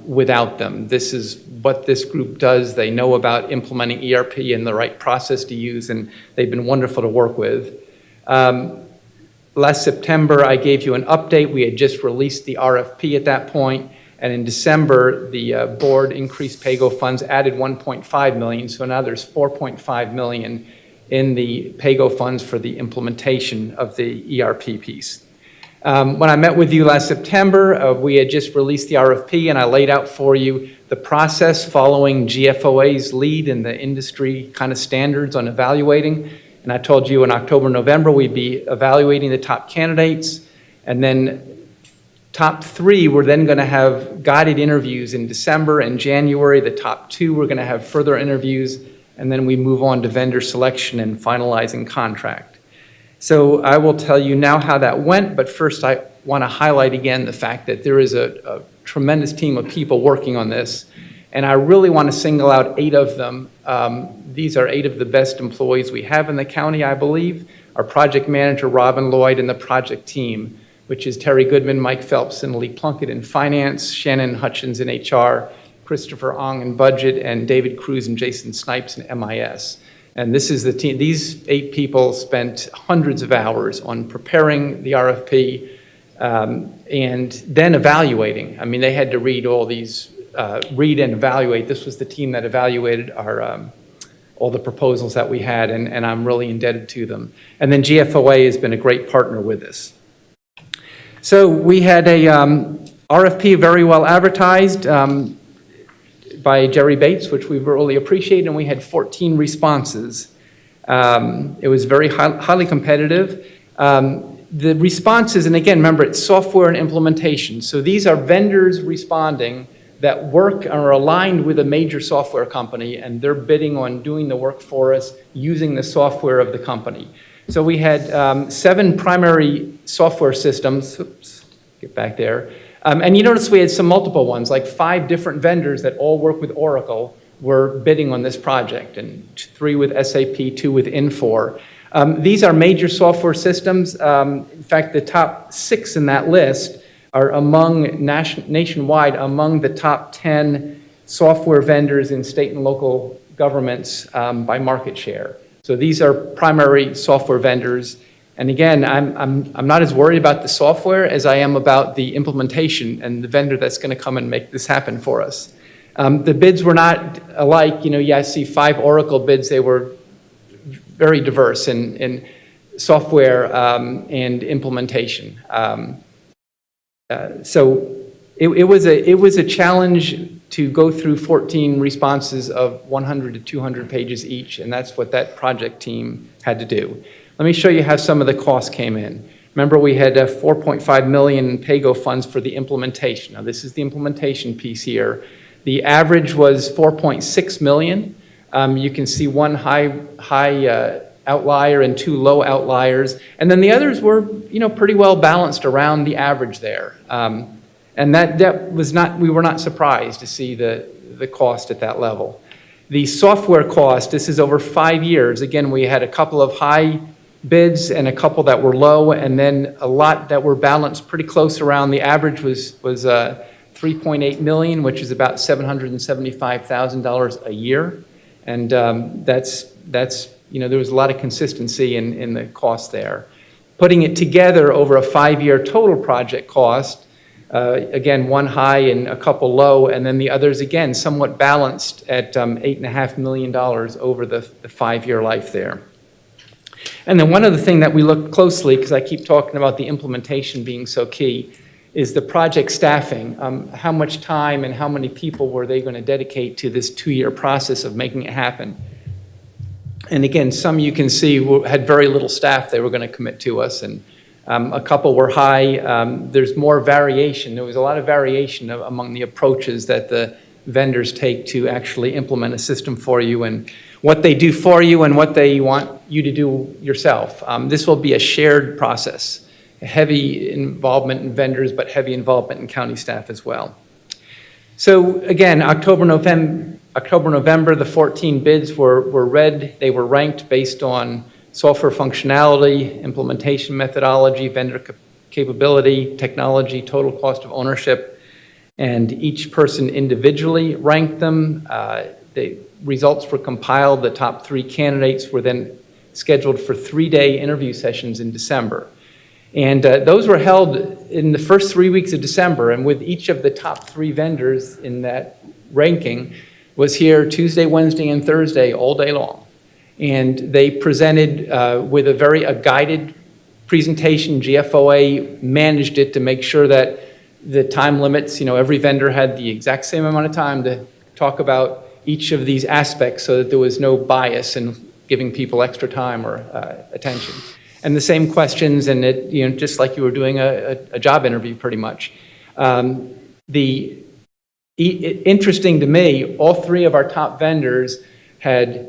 without them. This is what this group does. They know about implementing ERP and the right process to use, and they've been wonderful to work with. Last September, I gave you an update. We had just released the RFP at that point, and in December, the board increased PAYGO funds, added 1.5 million, so now there's 4.5 million in the PAYGO funds for the implementation of the ERP piece. When I met with you last September, we had just released the RFP, and I laid out for you the process following GFOA's lead and the industry kind of standards on evaluating. And I told you in October, November, we'd be evaluating the top candidates, and then top 3, we're then going to have guided interviews in December and January. The top 2, we're going to have further interviews, and then we move on to vendor selection and finalizing contract. So I will tell you now how that went, but first I want to highlight again the fact that there is a tremendous team of people working on this, and I really want to single out 8 of them. These are 8 of the best employees we have in the county, I believe. Our project manager, Robin Lloyd, and the project team, which is Terry Goodman, Mike Phelps, and Lee Plunkett in finance, Shannon Hutchins in HR, Christopher Ong in budget, and David Cruz and Jason Snipes in MIS. And this is the team. These 8 people spent hundreds of hours on preparing the RFP and then evaluating. I mean, they had to read all these, read and evaluate. This was the team that evaluated our all the proposals that we had, and I'm really indebted to them. And then GFOA has been a great partner with us. So we had a RFP very well advertised by Jerry Bates, which we really appreciate, and we had 14 responses. It was very highly competitive. The responses, and again, remember, it's software and implementation. So these are vendors responding that work and are aligned with a major software company, and they're bidding on doing the work for us using the software of the company. So we had 7 primary software systems. Oops, get back there. And you notice we had some multiple ones, like 5 different vendors that all work with Oracle were bidding on this project, and 3 with SAP, 2 with Infor. These are major software systems. In fact, the top 6 in that list are nationwide among the top 10 software vendors in state and local governments by market share. So these are primary software vendors. And again, I'm not as worried about the software as I am about the implementation and the vendor that's going to come and make this happen for us. The bids were not alike. I see 5 Oracle bids. They were very diverse in software and implementation. So it was a challenge to go through 14 responses of 100 to 200 pages each, and that's what that project team had to do. Let me show you how some of the costs came in. Remember, we had 4.5 million in PAYGO funds for the implementation. Now, this is the implementation piece here. The average was 4.6 million. You can see one high outlier and 2 low outliers, and then the others were, pretty well balanced around the average there. And that was not, we were not surprised to see the cost at that level. The software cost, this is over 5 years. Again, we had a couple of high bids and a couple that were low, and then a lot that were balanced pretty close around. The average was 3.8 million, which is about $775,000 a year. And that's there was a lot of consistency in the cost there. Putting it together over a 5-year total project cost, again, one high and a couple low, and then the others, again, somewhat balanced at $8.5 million over the 5-year life there. And then one other thing that we looked closely, because I keep talking about the implementation being so key, is the project staffing. How much time and how many people were they going to dedicate to this 2-year process of making it happen? And again, some you can see had very little staff they were going to commit to us, and a couple were high. There's more variation. There was a lot of variation among the approaches that the vendors take to actually implement a system for you, and what they do for you and what they want you to do yourself. This will be a shared process, heavy involvement in vendors, but heavy involvement in county staff as well. So again, October, November, the 14 bids were read. They were ranked based on software functionality, implementation methodology, vendor capability, technology, total cost of ownership, and each person individually ranked them. The results were compiled. The top 3 candidates were then scheduled for 3-day interview sessions in December. And those were held in the first 3 weeks of December, and with each of the top 3 vendors in that ranking was here Tuesday, Wednesday, and Thursday all day long. And they presented with a guided presentation. GFOA managed it to make sure that the time limits, every vendor had the exact same amount of time to talk about each of these aspects so that there was no bias in giving people extra time or attention. And the same questions, and just like you were doing a job interview pretty much. Interesting to me, all 3 of our top vendors had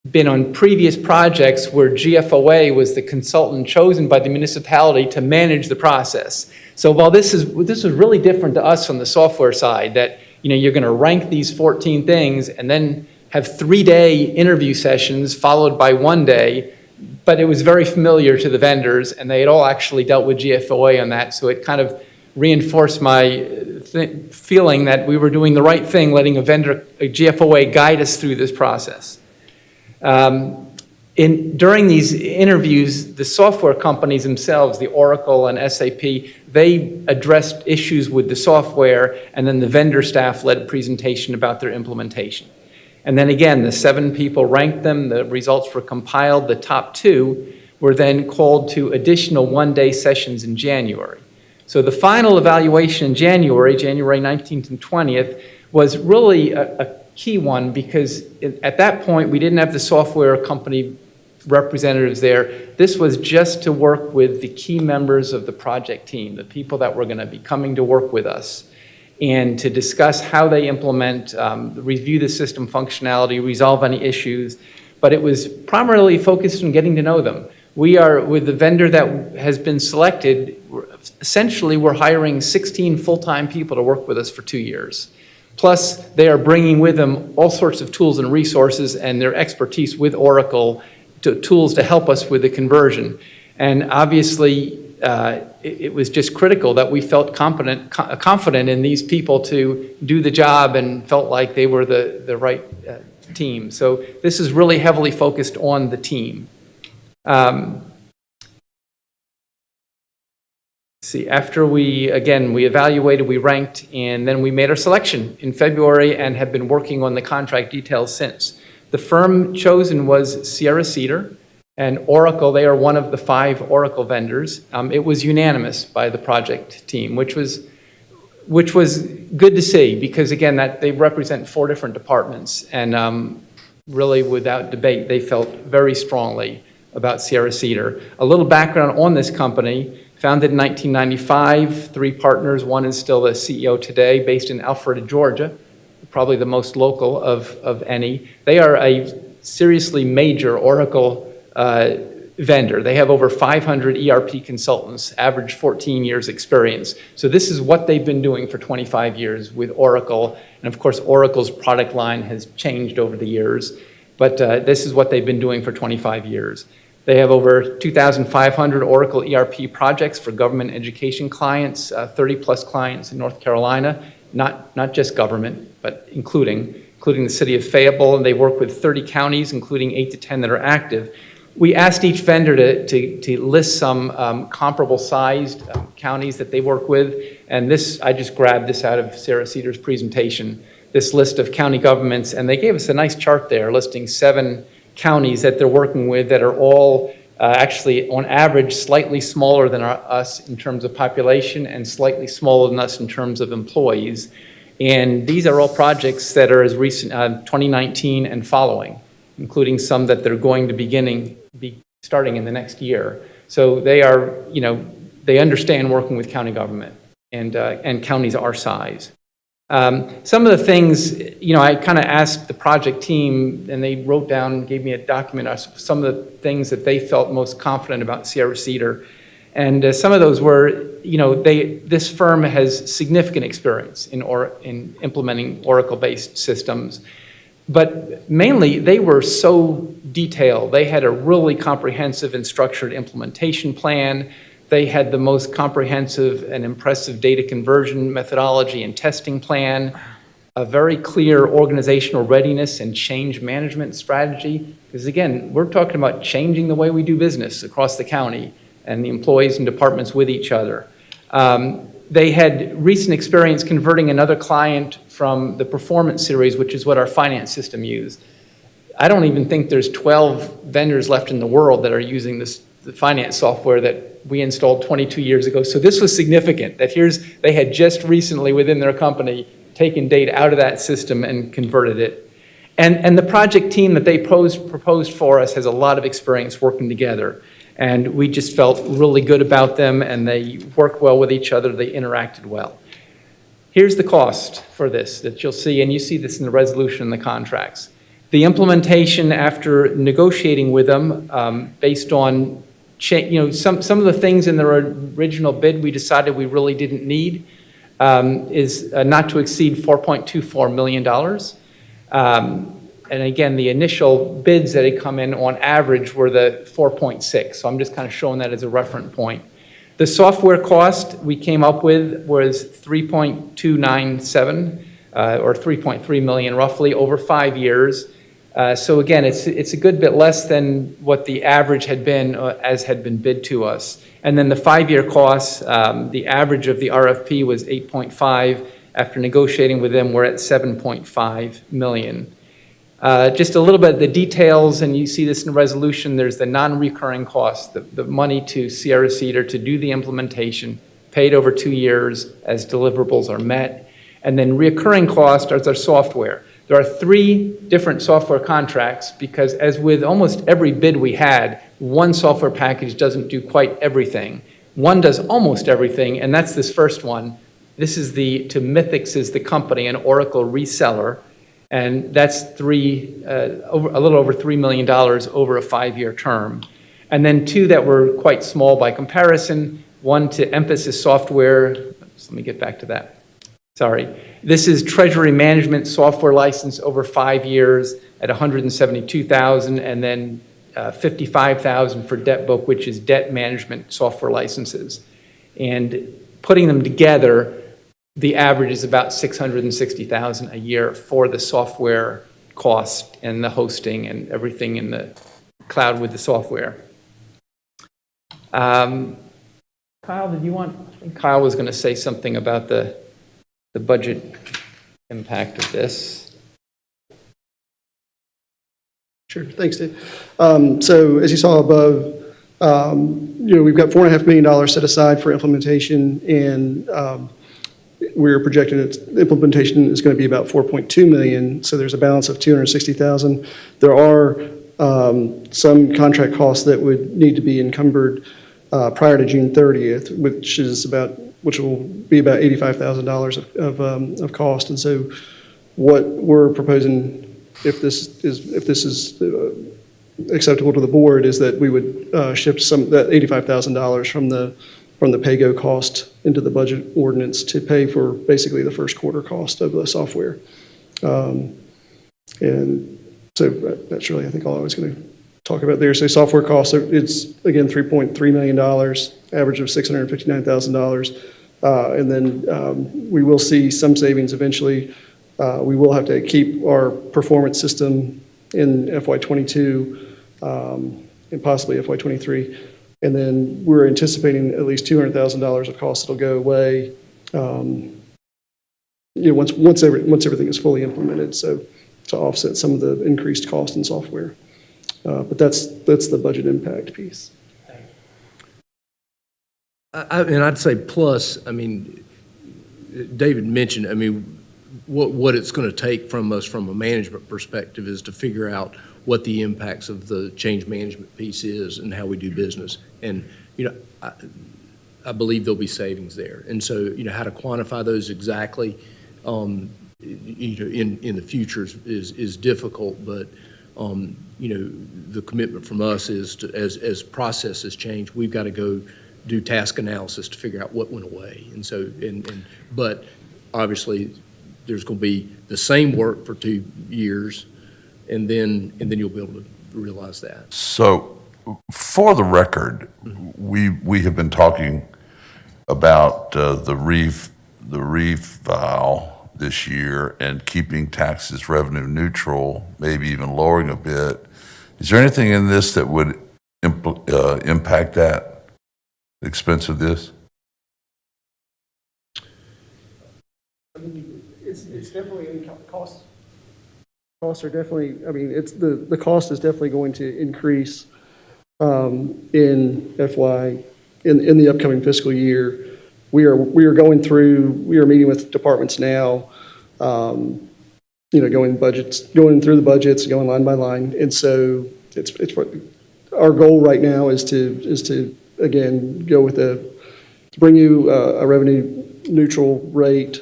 been on previous projects where GFOA was the consultant chosen by the municipality to manage the process. So while this is really different to us on the software side, that you're going to rank these 14 things and then have 3-day interview sessions followed by 1 day, but it was very familiar to the vendors, and they had all actually dealt with GFOA on that, so it kind of reinforced my feeling that we were doing the right thing, letting a GFOA guide us through this process. During these interviews, the software companies themselves, the Oracle and SAP, they addressed issues with the software, and then the vendor staff led a presentation about their implementation. And then again, the 7 people ranked them, the results were compiled, the top 2 were then called to additional 1-day sessions in January. So the final evaluation in January 19th and 20th, was really a key one, because at that point we didn't have the software company representatives there. This was just to work with the key members of the project team, the people that were going to be coming to work with us, and to discuss how they implement, review the system functionality, resolve any issues. But it was primarily focused on getting to know them. We are, with the vendor that has been selected, essentially we're hiring 16 full-time people to work with us for 2 years. Plus, they are bringing with them all sorts of tools and resources and their expertise with Oracle, tools to help us with the conversion. And obviously, it was just critical that we felt confident in these people to do the job, and felt like they were the right team. So this is really heavily focused on the team. See, after we evaluated, we ranked, and then we made our selection in February and have been working on the contract details since. The firm chosen was Sierra Cedar and Oracle. They are one of the 5 Oracle vendors. It was unanimous by the project team, which was good to see, because again, that they represent 4 different departments, and really without debate, they felt very strongly about Sierra Cedar. A little background on this company. Founded in 1995, 3 partners. One is still the CEO today, based in Alpharetta, Georgia, probably the most local of any. They are a seriously major Oracle vendor. They have over 500 ERP consultants, average 14 years experience. So this is what they've been doing for 25 years with Oracle. And of course, Oracle's product line has changed over the years, but this is what they've been doing for 25 years. They have over 2,500 Oracle ERP projects for government education clients, 30-plus clients in North Carolina, not just government, but including the city of Fayetteville. And they work with 30 counties, including 8 to 10 that are active. We asked each vendor to list some comparable sized counties that they work with. And this, I just grabbed this out of Sarah Cedar's presentation, this list of county governments. And they gave us a nice chart there listing 7 counties that they're working with that are all actually, on average, slightly smaller than us in terms of population and slightly smaller than us in terms of employees. And these are all projects that are as recent, 2019 and following, including some that they're going to be starting in the next year. So they are, they understand working with county government and counties our size. Some of the things, I kind of asked the project team, and they wrote down, gave me a document, some of the things that they felt most confident about Sierra Cedar. And some of those were, this firm has significant experience in implementing Oracle-based systems. But mainly, they were so detailed. They had a really comprehensive and structured implementation plan. They had the most comprehensive and impressive data conversion methodology and testing plan, a very clear organizational readiness and change management strategy. Because again, we're talking about changing the way we do business across the county and the employees and departments with each other. They had recent experience converting another client from the Performance series, which is what our finance system used. I don't even think there's 12 vendors left in the world that are using the finance software that we installed 22 years ago. So this was significant, that they had just recently within their company taken data out of that system and converted it. And the project team that they proposed for us has a lot of experience working together. And we just felt really good about them, and they worked well with each other, they interacted well. Here's the cost for this that you'll see, and you see this in the resolution and the contracts. The implementation after negotiating with them based on some of the things in their original bid we decided we really didn't need is not to exceed $4.24 million. And again, the initial bids that had come in on average were the 4.6. So I'm just kind of showing that as a reference point. The software cost we came up with was 3.297 or 3.3 million roughly over 5 years. So again, it's a good bit less than what the average had been as had been bid to us. And then the 5-year costs, the average of the RFP was 8.5. After negotiating with them, we're at 7.5 million. Just a little bit of the details, and you see this in the resolution, there's the non-recurring costs, the money to Sierra Cedar to do the implementation, paid over 2 years as deliverables are met. And then recurring costs are their software. There are 3 different software contracts because as with almost every bid we had, one software package doesn't do quite everything. One does almost everything, and that's this first one. This is to Mythix is the company, an Oracle reseller. And that's a little over $3 million over a 5-year term. And then 2 that were quite small by comparison, one to Emphasis Software. Let me get back to that. Sorry. This is treasury management software license over 5 years at $172,000, and then $55,000 for Debt Book, which is debt management software licenses. And putting them together, the average is about $660,000 a year for the software cost and the hosting and everything in the cloud with the software. Kyle, I think Kyle was going to say something about the budget impact of this. Sure, thanks, Dave. So as you saw above, we've got $4.5 million set aside for implementation, and we're projecting the implementation is going to be about $4.2 million. So there's a balance of $260,000. There are some contract costs that would need to be encumbered prior to June 30th, which will be about $85,000 of cost. And so what we're proposing, if this is acceptable to the board, is that we would shift that $85,000 from the pay-go cost into the budget ordinance to pay for basically the first quarter cost of the software. And so that's really, I think, all I was going to talk about there. So software costs, it's again $3.3 million, average of $659,000. And then we will see some savings eventually. We will have to keep our performance system in FY22 and possibly FY23. And then we're anticipating at least $200,000 of costs that'll go away once everything is fully implemented. So to offset some of the increased cost in software. But that's the budget impact piece. And I'd say plus, I mean, David mentioned, I mean, what it's going to take from us from a management perspective is to figure out what the impacts of the change management piece is and how we do business. And, I believe there'll be savings there. And so, how to quantify those exactly, in the future is difficult, but, the commitment from us is to, as processes change, we've got to go do task analysis to figure out what went away. And so, but obviously there's going to be the same work for 2 years, and then you'll be able to realize that. So, for the record, we have been talking about the refile this year and keeping taxes revenue neutral, maybe even lowering a bit. Is there anything in this that would impact that, the expense of this? It's definitely costs. Costs are definitely, it's the cost is definitely going to increase in the upcoming fiscal year. We are meeting with departments now, going through the budgets, going line by line. And so it's our goal right now is to again go with to bring you a revenue neutral rate,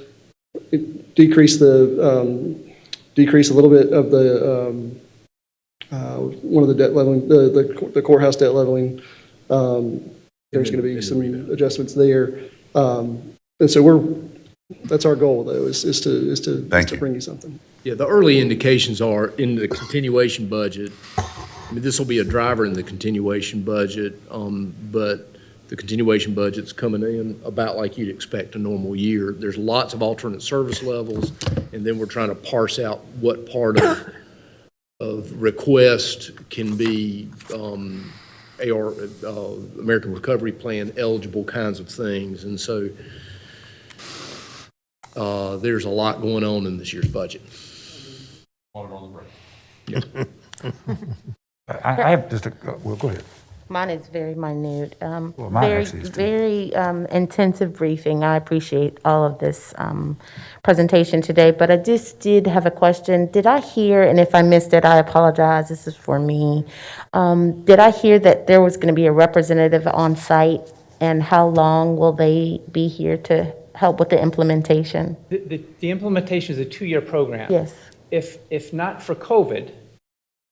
decrease a little bit of the one of the debt leveling, the courthouse debt leveling. There's going to be some adjustments there, and so that's our goal though is to bring you something. Yeah, the early indications are in the continuation budget. I mean, this will be a driver in the continuation budget, but the continuation budget's coming in about like you'd expect a normal year. There's lots of alternate service levels, and then we're trying to parse out what part of request can be American Recovery Plan eligible kinds of things. And so there's a lot going on in this year's budget. I have just well, go ahead. Mine is very minute. Mine Very, actually is too. very intensive briefing. I appreciate all of this presentation today, but I just did have a question. Did I hear, and if I missed it, I apologize, this is for me. Did I hear that there was going to be a representative on site, and how long will they be here to help with the implementation? The implementation is a 2-year program. Yes. If not for COVID,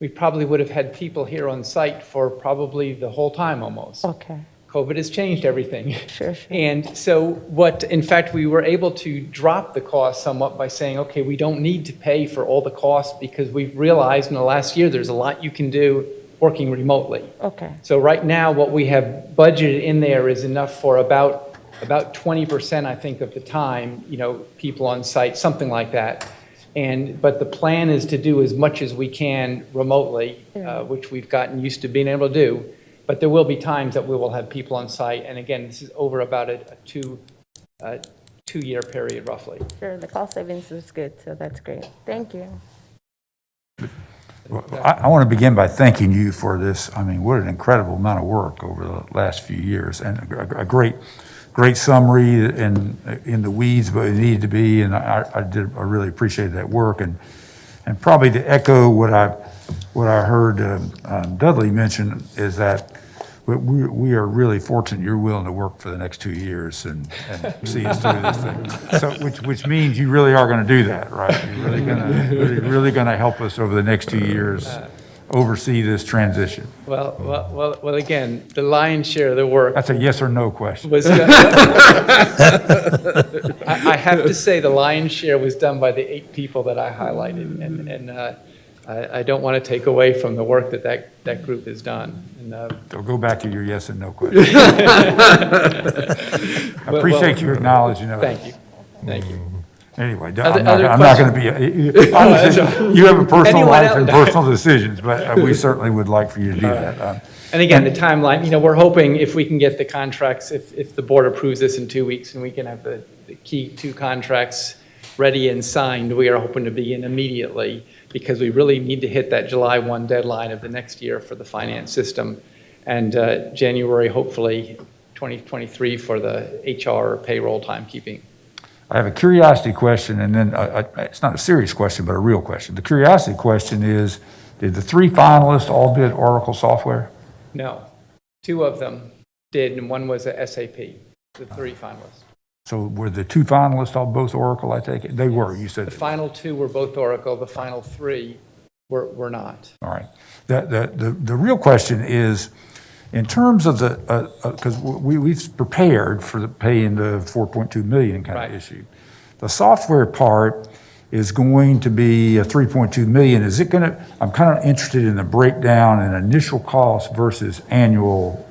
we probably would have had people here on site for probably the whole time almost. Okay. COVID has changed everything. Sure. And so in fact, we were able to drop the cost somewhat by saying, okay, we don't need to pay for all the costs because we've realized in the last year there's a lot you can do working remotely. Okay. So right now, what we have budgeted in there is enough for about 20%, I think, of the time, people on site, something like that. But the plan is to do as much as we can remotely, which we've gotten used to being able to do. But there will be times that we will have people on site. And again, this is over about a two-year period roughly. Sure, the cost savings is good, so that's great. Thank you. Well, I want to begin by thanking you for this. I mean, what an incredible amount of work over the last few years, and a great summary and in the weeds, but it needed to be. And I really appreciated that work, and probably to echo what I heard Dudley mention is that we are really fortunate you're willing to work for the next 2 years and see us through this thing. So, which means you really are going to do that, right? You're really going to help us over the next 2 years oversee this transition. Well, again, the lion's share of the work. That's a yes or no question. I have to say the lion's share was done by the 8 people that I highlighted, and I don't want to take away from the work that group has done. And, So go back to your yes and no question. I appreciate you acknowledging that. Thank you. Thank you. Anyway, I'm not going to be, you have a personal life and personal decisions, but we certainly would like for you to do that. And again, the timeline, we're hoping if we can get the contracts, if the board approves this in 2 weeks and we can have the key 2 contracts ready and signed, we are hoping to begin immediately because we really need to hit that July 1 deadline of the next year for the finance system and January, hopefully 2023 for the HR payroll timekeeping. I have a curiosity question, and then it's not a serious question, but a real question. The curiosity question is, did the 3 finalists all bid Oracle software? No. 2 of them did, and 1 was a SAP, the 3 finalists. So were the 2 finalists all both Oracle, I take it? They were, you said. The final 2 were both Oracle, the final 3 were not. All right. The real question is, in terms of because we've prepared for paying the $4.2 million kind of issue. The software part is going to be a $3.2 million. Is it going to? I'm kind of interested in the breakdown in initial cost versus annual,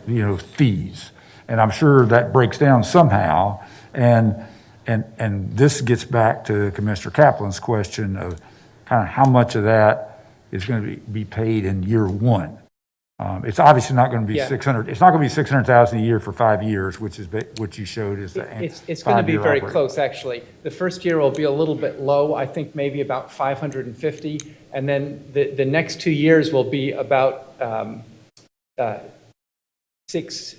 fees, and I'm sure that breaks down somehow. And this gets back to Commissioner Kaplan's question of kind of how much of that is going to be paid in year 1. It's obviously not going to be 600. It's not going to be 600,000 a year for 5 years, which is what you showed is the. It's going to be very close, actually. The first year will be a little bit low. I think maybe about 550, and then the next 2 years will be about 6.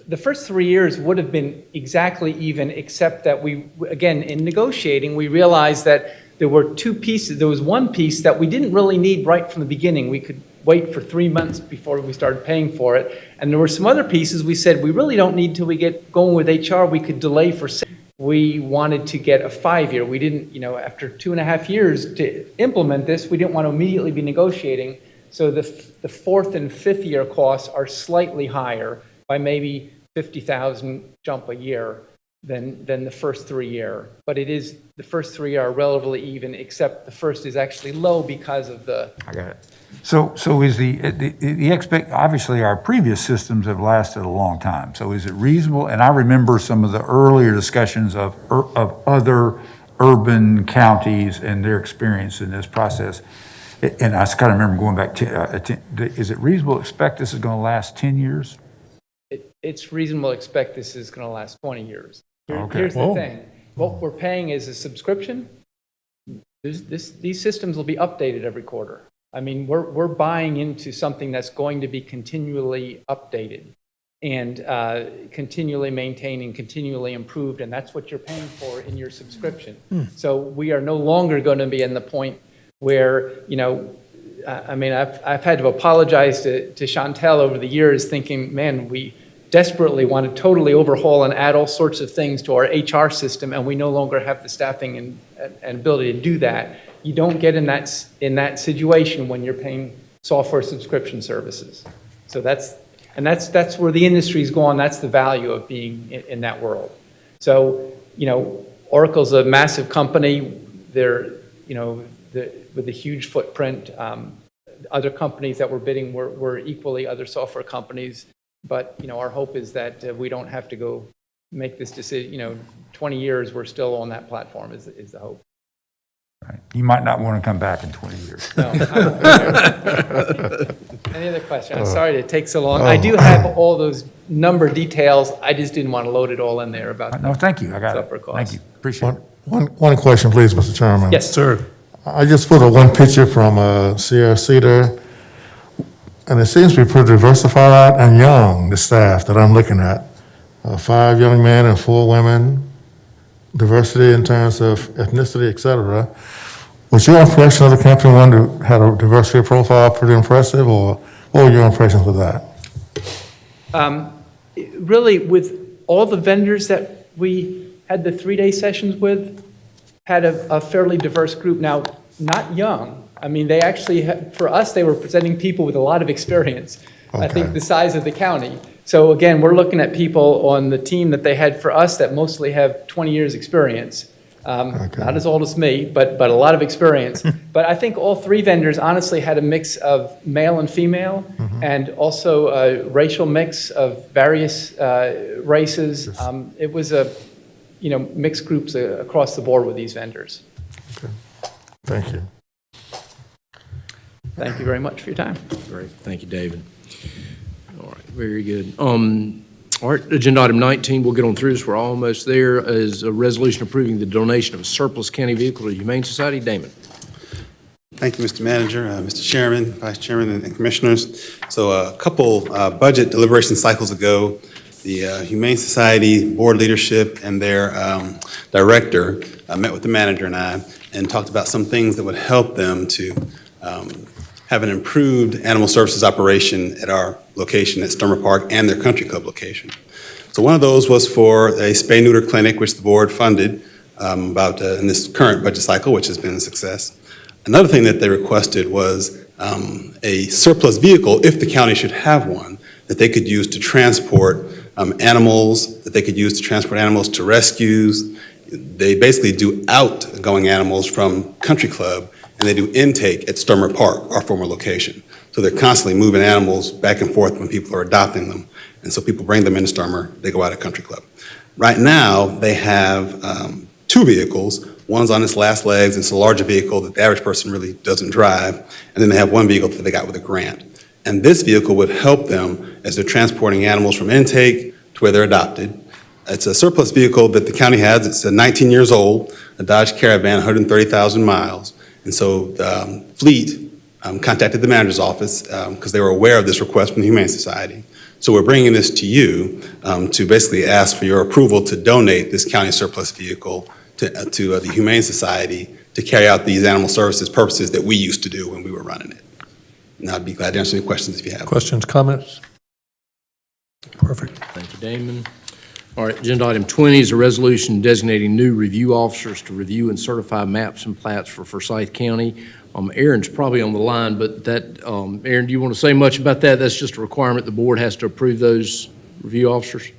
The first 3 years would have been exactly even, except that again, in negotiating, we realized that there were 2 pieces. There was one piece that we didn't really need right from the beginning. We could wait for 3 months before we started paying for it. And there were some other pieces we said we really don't need till we get going with HR. We could delay for 6. We wanted to get a 5-year. We didn't, after 2.5 years to implement this, we didn't want to immediately be negotiating. So the 4th and 5th year costs are slightly higher by maybe $50,000 jump a year than the first 3 year. But the first 3 are relatively even, except the first is actually low because of the. I got it. So is the obviously our previous systems have lasted a long time. So is it reasonable? And I remember some of the earlier discussions of other urban counties and their experience in this process. And I kind of remember going back to, is it reasonable to expect this is going to last 10 years? It's reasonable to expect this is going to last 20 years. Okay. Here's the thing. What we're paying is a subscription. These systems will be updated every quarter. I mean, we're buying into something that's going to be continually updated and continually maintained and continually improved, and that's what you're paying for in your subscription. So we are no longer going to be in the point where, I've had to apologize to Chantel over the years thinking, man, we desperately want to totally overhaul and add all sorts of things to our HR system, and we no longer have the staffing and ability to do that. You don't get in that situation when you're paying software subscription services. So that's where the industry's going. That's the value of being in that world. So, Oracle's a massive company. They're, with a huge footprint. Other companies that were bidding were equally other software companies. But, our hope is that we don't have to go make this decision. 20 years, we're still on that platform is the hope. you might not want to come back in 20 years. No, any other questions? I'm sorry to take so long. I do have all those number details. I just didn't want to load it all in there about. No, thank you, I got it. Supper costs. Thank you, appreciate it. One question, please, Mr. Chairman. Yes, Sir, I just put one picture from Sierra Cedar, and it seems to be pretty diversified and young, the staff that I'm looking at. 5 young men and 4 women, diversity in terms of ethnicity, et cetera. Was your impression of the camping one that had a diversity profile pretty impressive, or what were your impressions of that? really, with all the vendors that we had the 3-day sessions with, had a fairly diverse group. Now, not young. I mean, they actually, for us, they were presenting people with a lot of experience. I think the size of the county. So again, we're looking at people on the team that they had for us that mostly have 20 years experience. Not as old as me, but a lot of experience. But I think all 3 vendors honestly had a mix of male and female, and also a racial mix of various races. It was a, mixed groups across the board with these vendors. Okay. Thank you. Thank you very much for your time. Great, thank you, David. All right, very good. All right, agenda item 19, we'll get on through this, we're almost there, is a resolution approving the donation of a surplus county vehicle to the Humane Society. Damon. Thank you, Mr. Manager, Mr. Chairman, Vice Chairman, and Commissioners. So a couple budget deliberation cycles ago, the Humane Society board leadership and their director met with the manager and I and talked about some things that would help them to have an improved animal services operation at our location at Sturmer Park and their country club location. So one of those was for a spay-neuter clinic, which the board funded in this current budget cycle, which has been a success. Another thing that they requested was a surplus vehicle, if the county should have one, that they could use to transport animals, that they could use to transport animals to rescues. They basically do outgoing animals from country club, and they do intake at Sturmer Park, our former location. So they're constantly moving animals back and forth when people are adopting them. And so people bring them into Sturmer, they go out at Country Club. Right now, they have 2 vehicles. One's on its last legs, it's a larger vehicle that the average person really doesn't drive. And then they have one vehicle that they got with a grant. And this vehicle would help them as they're transporting animals from intake to where they're adopted. It's a surplus vehicle that the county has. It's 19 years old, a Dodge Caravan, 130,000 miles. And so the fleet contacted the manager's office because they were aware of this request from the Humane Society. So we're bringing this to you to basically ask for your approval to donate this county surplus vehicle to the Humane Society to carry out these animal services purposes that we used to do when we were running it. And I'd be glad to answer any questions if you have. questions, comments? Perfect. Thank you, Damon. All right, agenda item 20 is a resolution designating new review officers to review and certify maps and plats for Forsyth County. Aaron's probably on the line, but Aaron, do you want to say much about that? That's just a requirement. The board has to approve those review officers.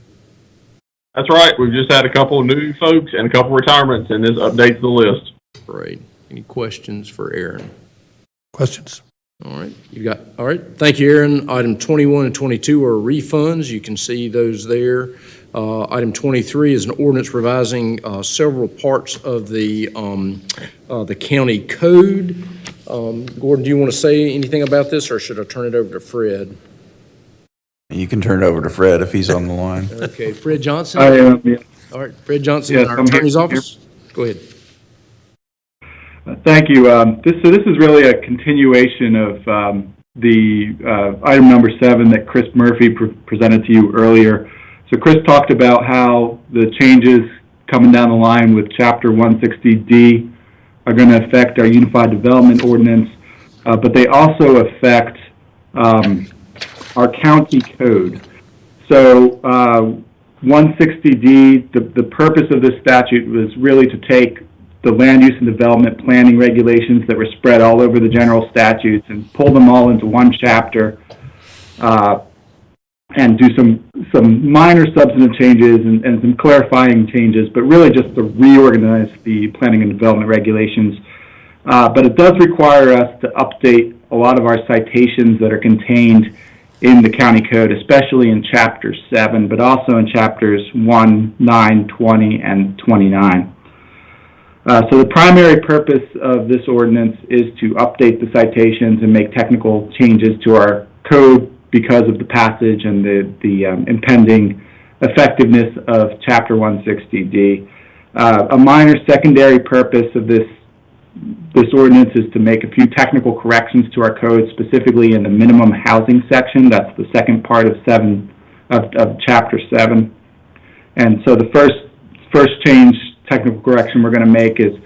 That's right. We've just had a couple of new folks and a couple of retirements, and this updates the list. Great. Any questions for Aaron? Questions? All right, thank you, Aaron. Item 21 and 22 are refunds. You can see those there. Item 23 is an ordinance revising several parts of the county code. Gordon, do you want to say anything about this, or should I turn it over to Fred? You can turn it over to Fred if he's on the line. Okay, Fred Johnson? I am, yeah. All right, Fred Johnson, Yes, our I'm attorney's here. office. Go ahead. Thank you. This is really a continuation of the item number 7 that Chris Murphy presented to you earlier. So Chris talked about how the changes coming down the line with Chapter 160D are going to affect our Unified Development Ordinance, but they also affect our county code. So 160D, the purpose of this statute was really to take the land use and development planning regulations that were spread all over the general statutes and pull them all into one chapter and do some minor substantive changes and some clarifying changes, but really just to reorganize the planning and development regulations. But it does require us to update a lot of our citations that are contained in the county code, especially in Chapter 7, but also in Chapters 1, 9, 20, and 29. So the primary purpose of this ordinance is to update the citations and make technical changes to our code because of the passage and the impending effectiveness of Chapter 160D. A minor secondary purpose of this ordinance is to make a few technical corrections to our code, specifically in the minimum housing section. That's the second part of Chapter 7. And so the first change, technical correction we're going to make is,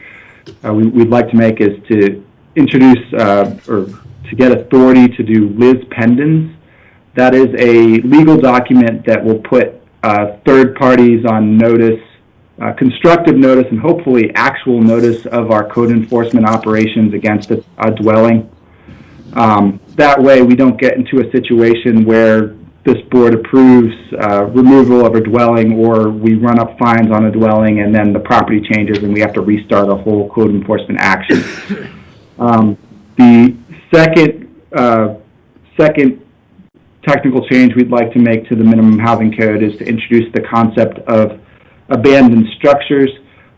we'd like to make is to introduce or to get authority to do lis pendens. That is a legal document that will put third parties on notice, constructive notice, and hopefully actual notice of our code enforcement operations against a dwelling. That way we don't get into a situation where this board approves removal of a dwelling, or we run up fines on a dwelling and then the property changes and we have to restart a whole code enforcement action. The second technical change we'd like to make to the minimum housing code is to introduce the concept of abandoned structures.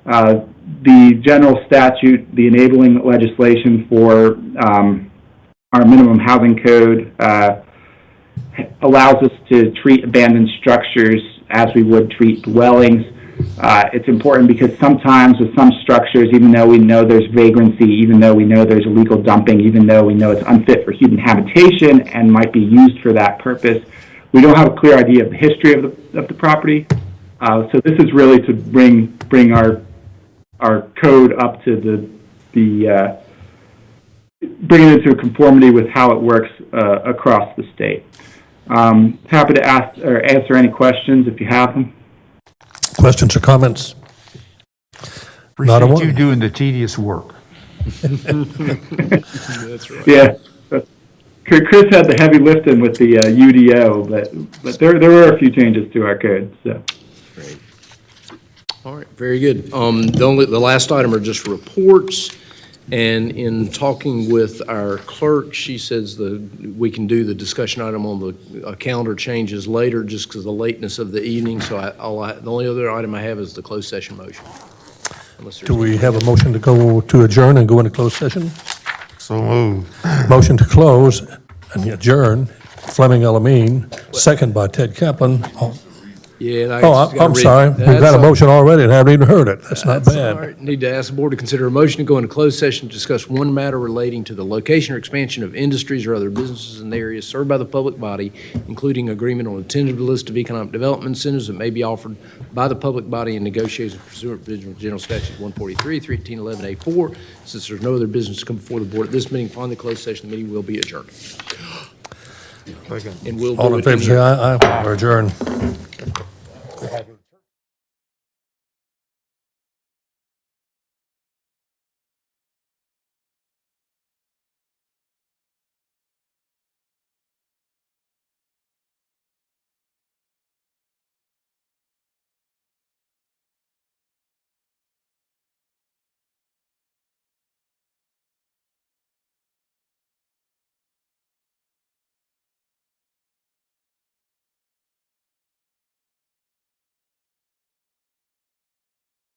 The general statute, the enabling legislation for our minimum housing code allows us to treat abandoned structures as we would treat dwellings. It's important because sometimes with some structures, even though we know there's vagrancy, even though we know there's illegal dumping, even though we know it's unfit for human habitation and might be used for that purpose, we don't have a clear idea of the history of the property. So this is really to bring our code up to bring it into conformity with how it works across the state. Happy to ask or answer any questions if you have them. Questions or comments? Not a Appreciate one. you doing the tedious work. That's right. Yeah, Chris had the heavy lifting with the UDO, but there were a few changes to our code. So. Great. All right, very good. The last item are just reports. And in talking with our clerk, she says we can do the discussion item on the calendar changes later just because of the lateness of the evening. So the only other item I have is the closed session motion. Do we have a motion to adjourn and go into closed session? So moved. Motion to close and adjourn, Fleming Elamine, second by Ted Kaplan. Yeah. And I'm sorry. We've got a motion already and haven't even heard it. That's not bad. All right. Need to ask the board to consider a motion to go into closed session to discuss one matter relating to the location or expansion of industries or other businesses in the area served by the public body, including agreement on a tentative list of economic development incentives that may be offered by the public body in negotiations pursuant to General Statute 143, 311A4. Since there's no other business to come before the board at this meeting, following the closed session, the meeting will be adjourned. And we'll All do in it favor, in say aye. Aye. We're adjourned.